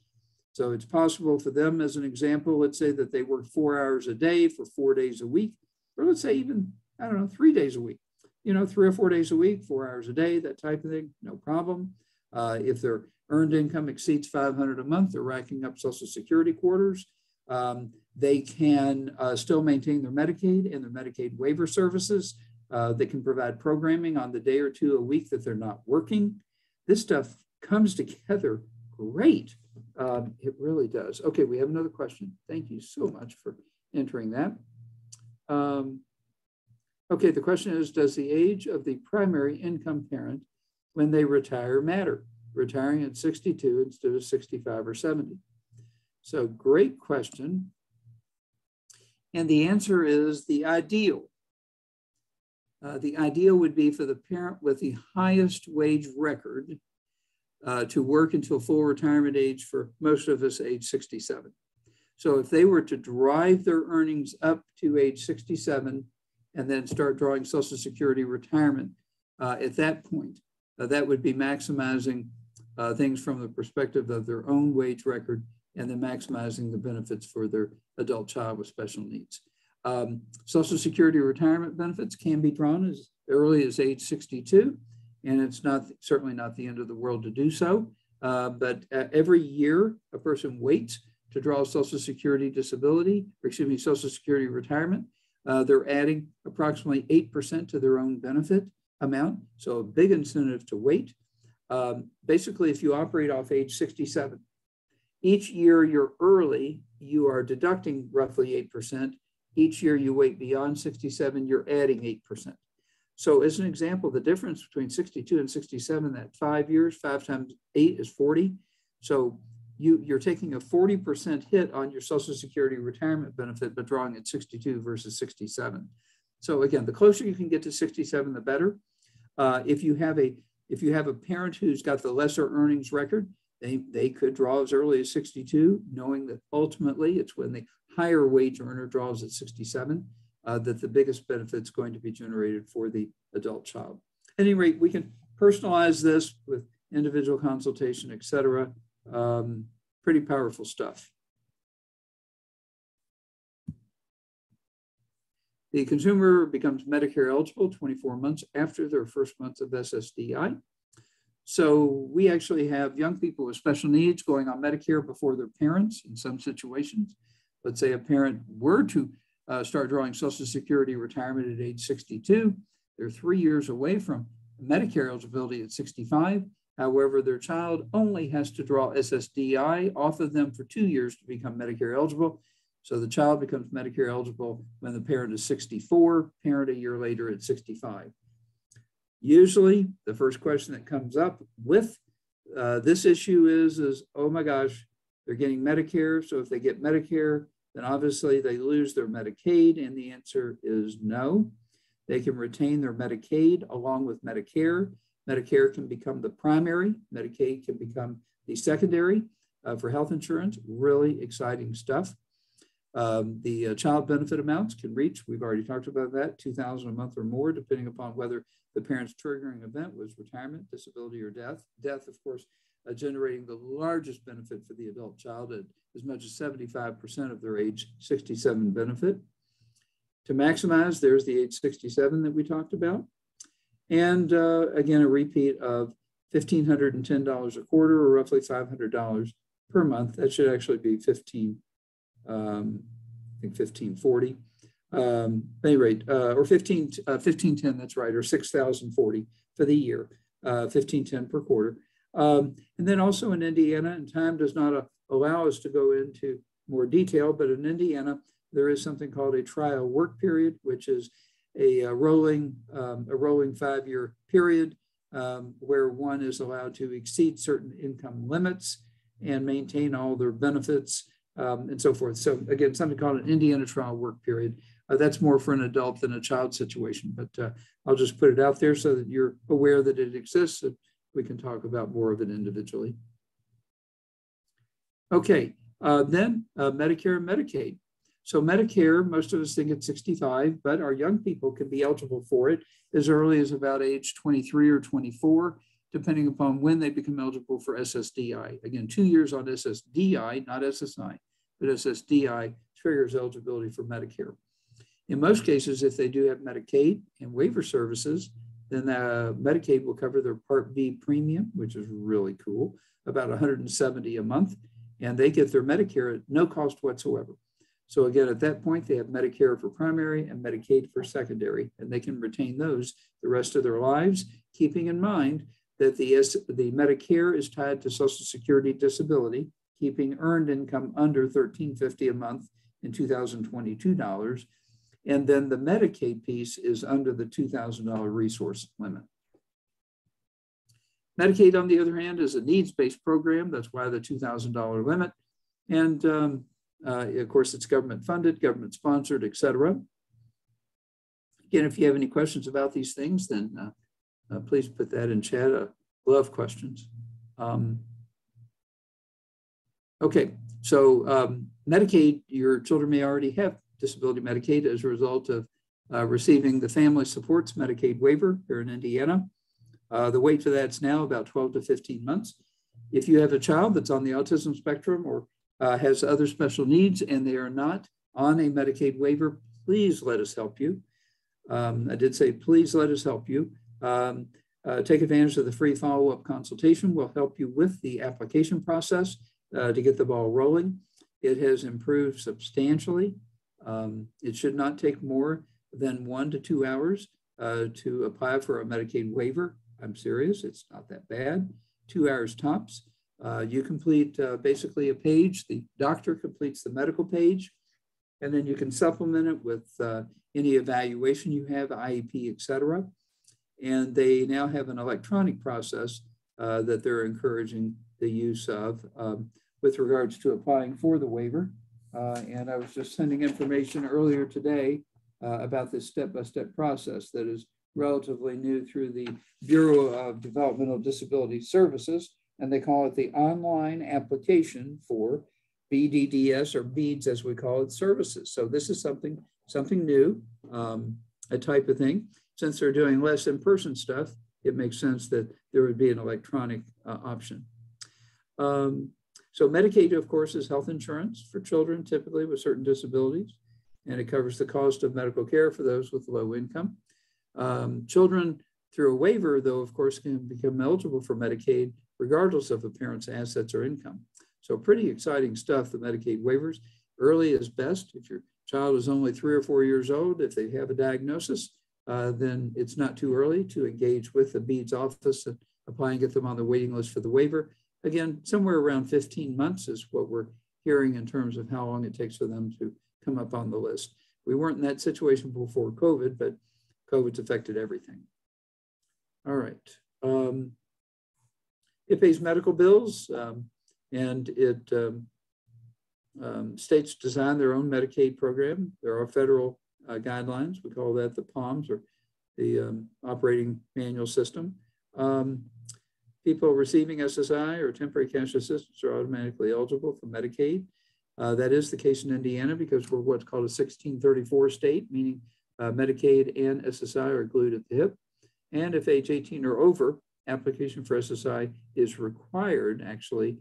So it's possible for them, as an example, let's say that they work 4 hours a day for 4 days a week, or let's say even, 3 days a week, 3 or 4 days a week, 4 hours a day, that type of thing, no problem. If their earned income exceeds $500 a month, they're racking up Social Security quarters. They can still maintain their Medicaid and their Medicaid waiver services. They can provide programming on the day or two a week that they're not working. This stuff comes together great. It really does. Okay, we have another question. Thank you so much for entering that. Okay, the question is, does the age of the primary income parent when they retire matter? Retiring at 62 instead of 65 or 70. So great question. And the answer is the ideal. The ideal would be for the parent with the highest wage record to work until full retirement age, for most of us age 67. So if they were to drive their earnings up to age 67 and then start drawing Social Security retirement at that point, that would be maximizing things from the perspective of their own wage record and then maximizing the benefits for their adult child with special needs. Social Security retirement benefits can be drawn as early as age 62, and it's certainly not the end of the world to do so. But every year, a person waits to draw Social Security Social Security retirement. They're adding approximately 8% to their own benefit amount, so a big incentive to wait. Basically, if you operate off age 67, each year you're early, you are deducting roughly 8%. Each year you wait beyond 67, you're adding 8%. So as an example, the difference between 62 and 67, that 5 years, 5 times 8 is 40. So you're taking a 40% hit on your Social Security retirement benefit, but drawing at 62 versus 67. So again, the closer you can get to 67, the better. If you have a parent who's got the lesser earnings record, they could draw as early as 62, knowing that ultimately it's when the higher wage earner draws at 67 that the biggest benefit is going to be generated for the adult child. At any rate, we can personalize this with individual consultation, et cetera. Pretty powerful stuff. The consumer becomes Medicare eligible 24 months after their first month of SSDI. So we actually have young people with special needs going on Medicare before their parents in some situations. Let's say a parent were to start drawing Social Security retirement at age 62. They're 3 years away from Medicare eligibility at 65. However, their child only has to draw SSDI off of them for 2 years to become Medicare eligible. So the child becomes Medicare eligible when the parent is 64, parent a year later at 65. Usually, the first question that comes up with this issue is, oh my gosh, they're getting Medicare. So if they get Medicare, then obviously they lose their Medicaid. And the answer is no. They can retain their Medicaid along with Medicare. Medicare can become the primary. Medicaid can become the secondary for health insurance. Really exciting stuff. The child benefit amounts can reach, we've already talked about that, $2,000 a month or more, depending upon whether the parent's triggering event was retirement, disability, or death. Death, of course, generating the largest benefit for the adult child at as much as 75% of their age 67 benefit. To maximize, there's the age 67 that we talked about. And again, a repeat of $1,510 a quarter, or roughly $500 per month. That should actually be I think 1540. At any rate, or 1510, that's right, or 6,040 for the year, 1510 per quarter. And then also in Indiana, and time does not allow us to go into more detail, but in Indiana, there is something called a trial work period, which is a rolling 5-year period where one is allowed to exceed certain income limits and maintain all their benefits and so forth. So again, something called an Indiana trial work period. That's more for an adult than a child situation, but I'll just put it out there so that you're aware that it exists and we can talk about more of it individually. Okay, then Medicare and Medicaid. So Medicare, most of us think it's 65, but our young people can be eligible for it as early as about age 23 or 24, depending upon when they become eligible for SSDI. Again, 2 years on SSDI, not SSI, but SSDI triggers eligibility for Medicare. In most cases, if they do have Medicaid and waiver services, then Medicaid will cover their Part B premium, which is really cool, about $170 a month, and they get their Medicare at no cost whatsoever. So again, at that point, they have Medicare for primary and Medicaid for secondary, and they can retain those the rest of their lives, keeping in mind that the Medicare is tied to Social Security disability, keeping earned income under $1,350 a month in 2022 dollars. And then the Medicaid piece is under the $2,000 resource limit. Medicaid, on the other hand, is a needs-based program. That's why the $2,000 limit. And of course, it's government funded, government sponsored, et cetera. Again, if you have any questions about these things, then please put that in chat. I love questions. Okay, so Medicaid, your children may already have disability Medicaid as a result of receiving the Family Supports Medicaid waiver here in Indiana. The wait for that's now about 12 to 15 months. If you have a child that's on the autism spectrum or has other special needs and they are not on a Medicaid waiver, please let us help you. I did say, please let us help you. Take advantage of the free follow-up consultation. We'll help you with the application process to get the ball rolling. It has improved substantially. It should not take more than 1 to 2 hours to apply for a Medicaid waiver. I'm serious, it's not that bad. 2 hours tops. You complete basically a page. The doctor completes the medical page, and then you can supplement it with any evaluation you have, IEP, et cetera. And they now have an electronic process that they're encouraging the use of with regards to applying for the waiver. And I was just sending information earlier today about this step-by-step process that is relatively new through the Bureau of Developmental Disability Services, and they call it the Online Application for BDDS, or BEADS as we call it, services. So this is something new, a type of thing. Since they're doing less in-person stuff, it makes sense that there would be an electronic option. So Medicaid, of course, is health insurance for children, typically with certain disabilities, and it covers the cost of medical care for those with low income. Children through a waiver, though, of course, can become eligible for Medicaid regardless of a parent's assets or income. So pretty exciting stuff, the Medicaid waivers. Early is best. If your child is only 3 or 4 years old, if they have a diagnosis, then it's not too early to engage with the BEADS office and apply and get them on the waiting list for the waiver. Again, somewhere around 15 months is what we're hearing in terms of how long it takes for them to come up on the list. We weren't in that situation before COVID, but COVID's affected everything. All right. It pays medical bills and it states design their own Medicaid program. There are federal guidelines. We call that the POMS, or the operating manual system. People receiving SSI or temporary cash assistance are automatically eligible for Medicaid. That is the case in Indiana because we're what's called a 1634 state, meaning Medicaid and SSI are glued at the hip. And if age 18 or over, application for SSI is required actually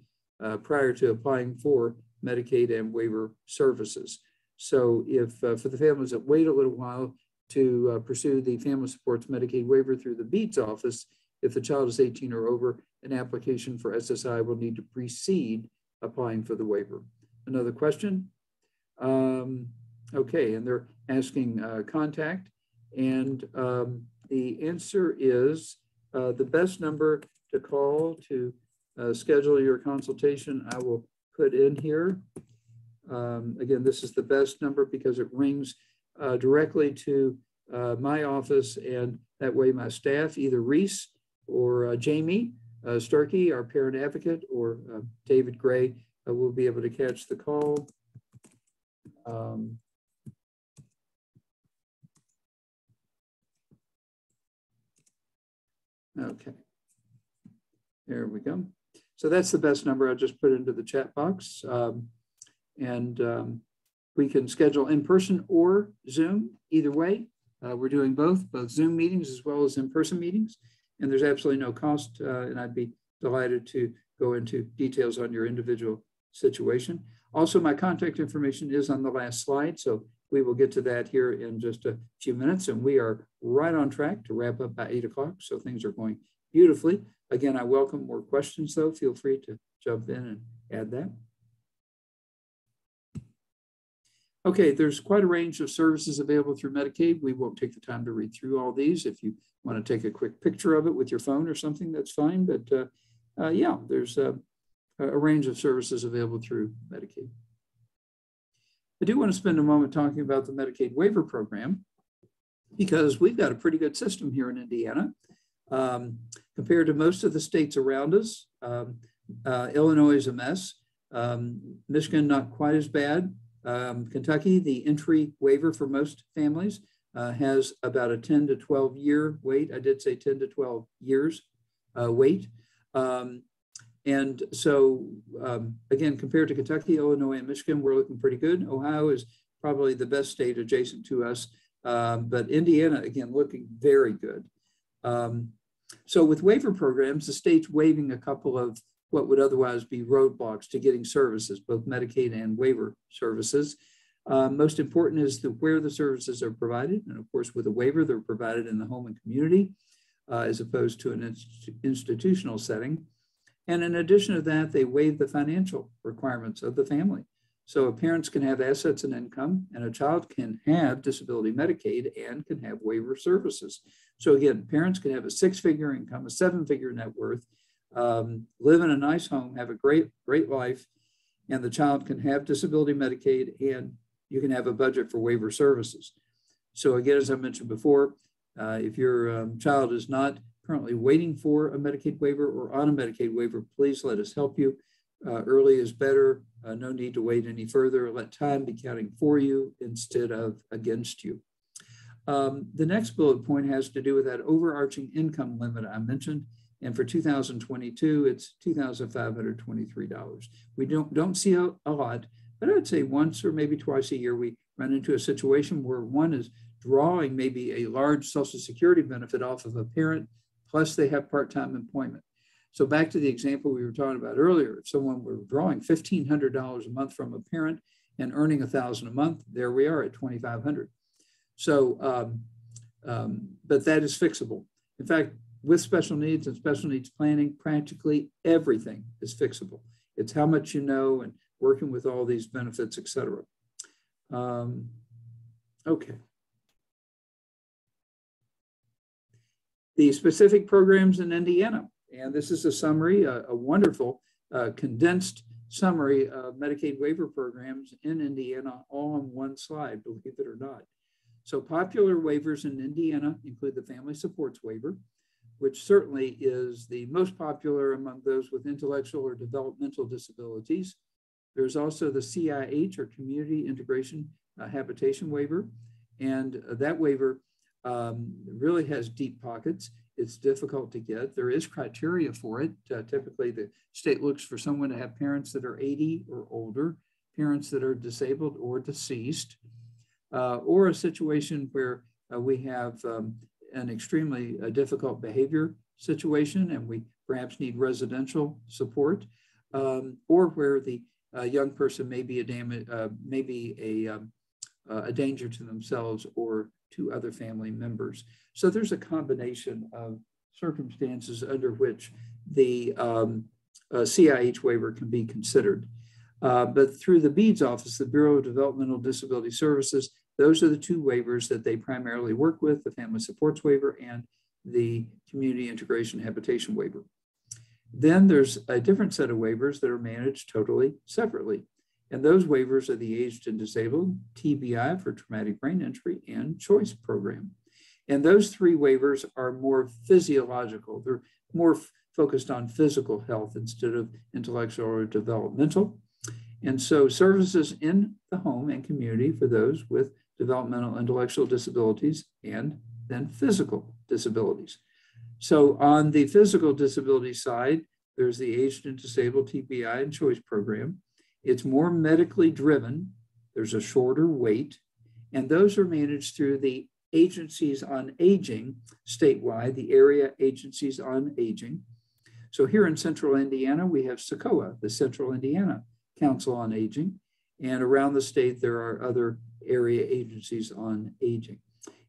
prior to applying for Medicaid and waiver services. So if for the families that wait a little while to pursue the Family Supports Medicaid waiver through the BEADS office, if the child is 18 or over, an application for SSI will need to precede applying for the waiver. Another question? Okay, and they're asking contact, and the answer is the best number to call to schedule your consultation. I will put in here. Again, this is the best number because it rings directly to my office, and that way my staff, either Reese or Jamie Starkey, our parent advocate, or David Gray, will be able to catch the call. Okay, there we go. So that's the best number. I just put into the chat box. We can schedule in person or Zoom, either way. We're doing both Zoom meetings as well as in-person meetings. And there's absolutely no cost. And I'd be delighted to go into details on your individual situation. Also, my contact information is on the last slide. So we will get to that here in just a few minutes. And we are right on track to wrap up by 8 o'clock. So things are going beautifully. Again, I welcome more questions, though. Feel free to jump in and add that. Okay, there's quite a range of services available through Medicaid. We won't take the time to read through all these. If you want to take a quick picture of it with your phone or something, that's fine. But yeah, there's a range of services available through Medicaid. I do want to spend a moment talking about the Medicaid waiver program, because we've got a pretty good system here in Indiana. Compared to most of the states around us, Illinois is a mess. Michigan, not quite as bad. Kentucky, the entry waiver for most families has about a 10 to 12 year wait. I did say 10 to 12 years wait. And so, again, compared to Kentucky, Illinois, and Michigan, we're looking pretty good. Ohio is probably the best state adjacent to us. But Indiana, again, looking very good. So with waiver programs, the state's waiving a couple of what would otherwise be roadblocks to getting services, both Medicaid and waiver services. Most important is where the services are provided. And of course, with a waiver, they're provided in the home and community as opposed to an institutional setting. And in addition to that, they waive the financial requirements of the family. So parents can have assets and income, and a child can have disability Medicaid and can have waiver services. So again, parents can have a 6-figure income, a 7-figure net worth, live in a nice home, have a great life, and the child can have disability Medicaid, and you can have a budget for waiver services. So again, as I mentioned before, if your child is not currently waiting for a Medicaid waiver or on a Medicaid waiver, please let us help you. Early is better. No need to wait any further. Let time be counting for you instead of against you. The next bullet point has to do with that overarching income limit I mentioned. And for 2022, it's $2,523. We don't see a lot, but I'd say once or maybe twice a year, we run into a situation where one is drawing maybe a large Social Security benefit off of a parent, plus they have part-time employment. So back to the example we were talking about earlier, if someone were drawing $1,500 a month from a parent and earning $1,000 a month, there we are at $2,500. So, but that is fixable. In fact, with special needs and special needs planning, practically everything is fixable. It's how much you know and working with all these benefits, et cetera. Okay. The specific programs in Indiana, and this is a summary, a wonderful condensed summary of Medicaid waiver programs in Indiana, all on one slide, believe it or not. So popular waivers in Indiana include the Family Supports Waiver, which certainly is the most popular among those with intellectual or developmental disabilities. There's also the CIH, or Community Integration Habitation Waiver. And that waiver really has deep pockets. It's difficult to get. There is criteria for it. Typically, the state looks for someone to have parents that are 80 or older, parents that are disabled or deceased, or a situation where we have an extremely difficult behavior situation and we perhaps need residential support, or where the young person may be a danger to themselves or to other family members. So there's a combination of circumstances under which the CIH waiver can be considered. But through the BEADS office, the Bureau of Developmental Disability Services, those are the two waivers that they primarily work with, the Family Supports Waiver and the Community Integration Habitation Waiver. Then there's a different set of waivers that are managed totally separately. And those waivers are the aged and disabled, TBI for traumatic brain injury, and choice program. And those three waivers are more physiological. They're more focused on physical health instead of intellectual or developmental. And so services in the home and community for those with developmental intellectual disabilities and then physical disabilities. So on the physical disability side, there's the aged and disabled TBI and choice program. It's more medically driven. There's a shorter wait, and those are managed through the agencies on aging statewide, the area agencies on aging. So here in Central Indiana, we have SACOA, the Central Indiana Council on Aging, and around the state, there are other area agencies on aging.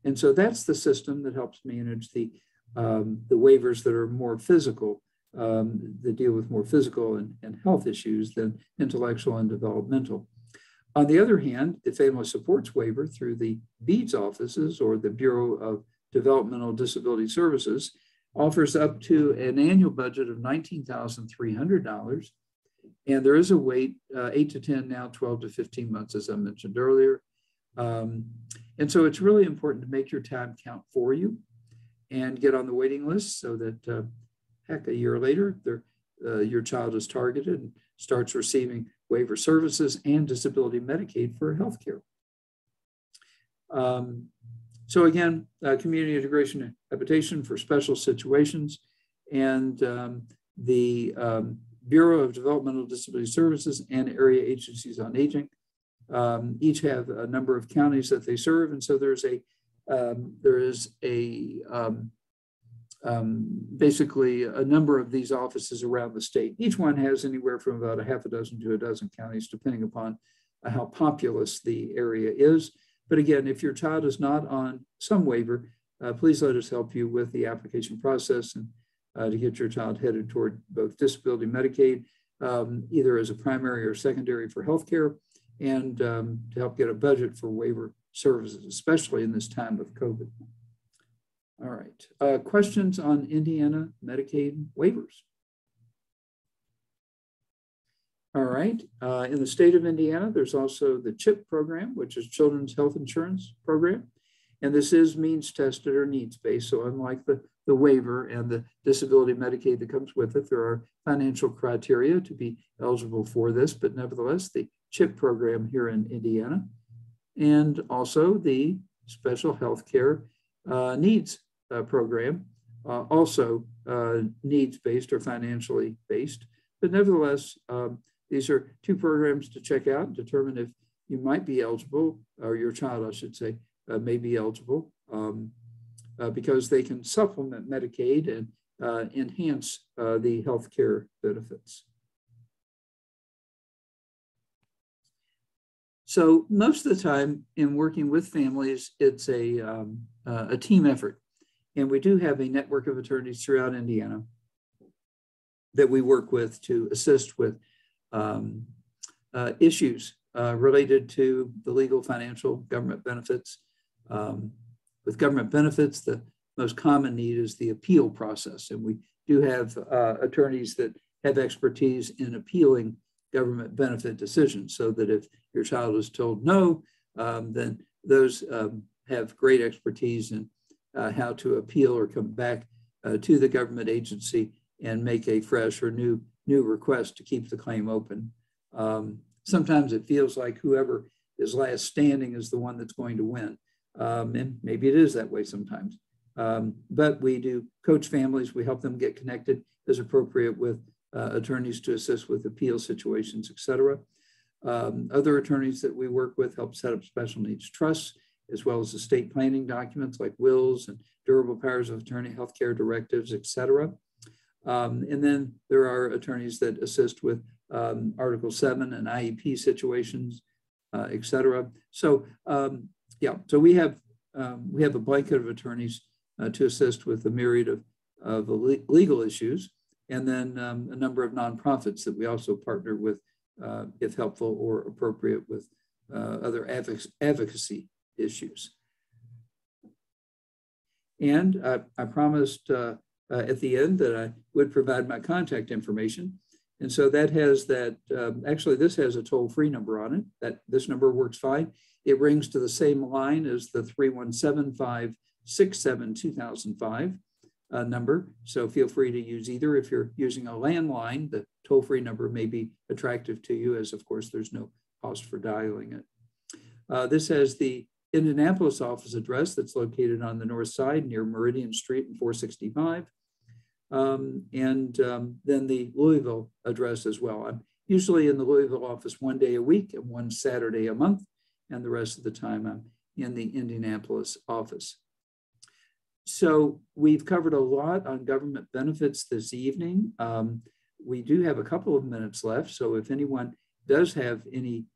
And so that's the system that helps manage the waivers that are more physical, that deal with more physical and health issues than intellectual and developmental. On the other hand, the Family Supports Waiver through the BEADS offices or the Bureau of Developmental Disability Services offers up to an annual budget of $19,300. And there is a wait, 8 to 10, now 12 to 15 months, as I mentioned earlier. And so it's really important to make your time count for you and get on the waiting list so that, heck, a year later, your child is targeted and starts receiving waiver services and disability Medicaid for healthcare. So again, community integration and habitation for special situations, and the Bureau of Developmental Disability Services and area agencies on aging each have a number of counties that they serve, and so there is basically a number of these offices around the state. Each one has anywhere from about a half a dozen to a dozen counties, depending upon how populous the area is. But again, if your child is not on some waiver, please let us help you with the application process and to get your child headed toward both disability Medicaid, either as a primary or secondary for healthcare, and to help get a budget for waiver services, especially in this time of COVID. All right, questions on Indiana Medicaid waivers? All right, in the state of Indiana, there's also the CHIP program, which is Children's Health Insurance Program. And this is means tested or needs based. So unlike the waiver and the disability Medicaid that comes with it, there are financial criteria to be eligible for this, but nevertheless, the CHIP program here in Indiana, and also the Special Healthcare Needs program, also needs-based or financially based. But nevertheless, these are two programs to check out and determine if you might be eligible, or your child, I should say, may be eligible, because they can supplement Medicaid and enhance the healthcare benefits. So most of the time in working with families, it's a team effort. And we do have a network of attorneys throughout Indiana that we work with to assist with issues related to the legal, financial, government benefits. With government benefits, the most common need is the appeal process. And we do have attorneys that have expertise in appealing government benefit decisions, so that if your child is told no, then those have great expertise in how to appeal or come back to the government agency and make a fresh or new request to keep the claim open. Sometimes it feels like whoever is last standing is the one that's going to win. And maybe it is that way sometimes. But we do coach families. We help them get connected as appropriate with attorneys to assist with appeal situations, et cetera. Other attorneys that we work with help set up special needs trusts, as well as estate planning documents like wills and durable powers of attorney, healthcare directives, et cetera. And then there are attorneys that assist with Article 7 and IEP situations, et cetera. So yeah, so we have a blanket of attorneys to assist with a myriad of legal issues, and then a number of nonprofits that we also partner with, if helpful or appropriate, with other advocacy issues. And I promised at the end that I would provide my contact information. And so that has that, actually this has a toll-free number on it. This number works fine. It rings to the same line as the 317-567-2005 number. So feel free to use either. If you're using a landline, the toll-free number may be attractive to you, as of course there's no cost for dialing it. This has the Indianapolis office address that's located on the north side near Meridian Street and 465. Then the Louisville address as well. I'm usually in the Louisville office one day a week and one Saturday a month, and the rest of the time I'm in the Indianapolis office. So we've covered a lot on government benefits this evening. We do have a couple of minutes left, so if anyone does have any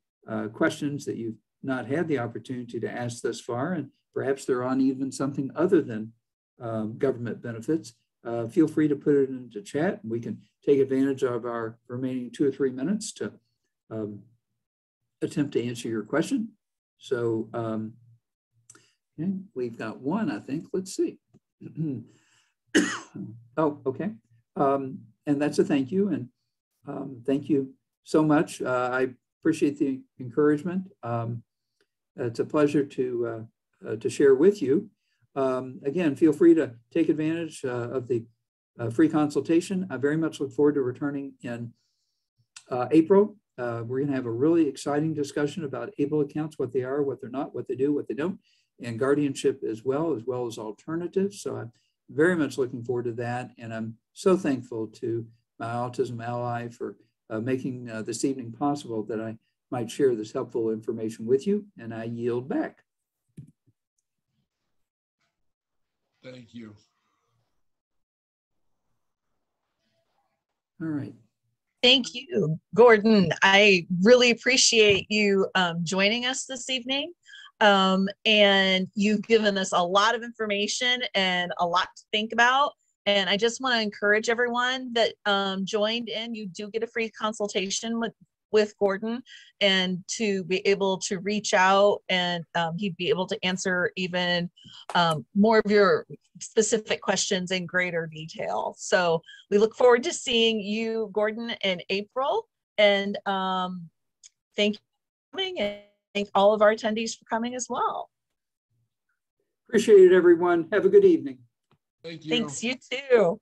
questions that you've not had the opportunity to ask thus far, and perhaps they're on even something other than government benefits, feel free to put it into chat, and we can take advantage of our remaining 2 or 3 minutes to attempt to answer your question. So okay, we've got one, I think. Let's see. Oh, okay. And that's a thank you. And thank you so much. I appreciate the encouragement. It's a pleasure to share with you. Again, feel free to take advantage of the free consultation. I very much look forward to returning in April. We're going to have a really exciting discussion about ABLE accounts, what they are, what they're not, what they do, what they don't, and guardianship as well as alternatives. So I'm very much looking forward to that. And I'm so thankful to my Autism Ally for making this evening possible that I might share this helpful information with you. And I yield back. Thank you. All right. Thank you, Gordon. I really appreciate you joining us this evening. And you've given us a lot of information and a lot to think about. And I just want to encourage everyone that joined in, you do get a free consultation with Gordon, and to be able to reach out, and he'd be able to answer even more of your specific questions in greater detail. So we look forward to seeing you, Gordon, in April. And thank you for coming, and thank all of our attendees for coming as well. Appreciate it, everyone. Have a good evening. Thank you. Thanks, you too.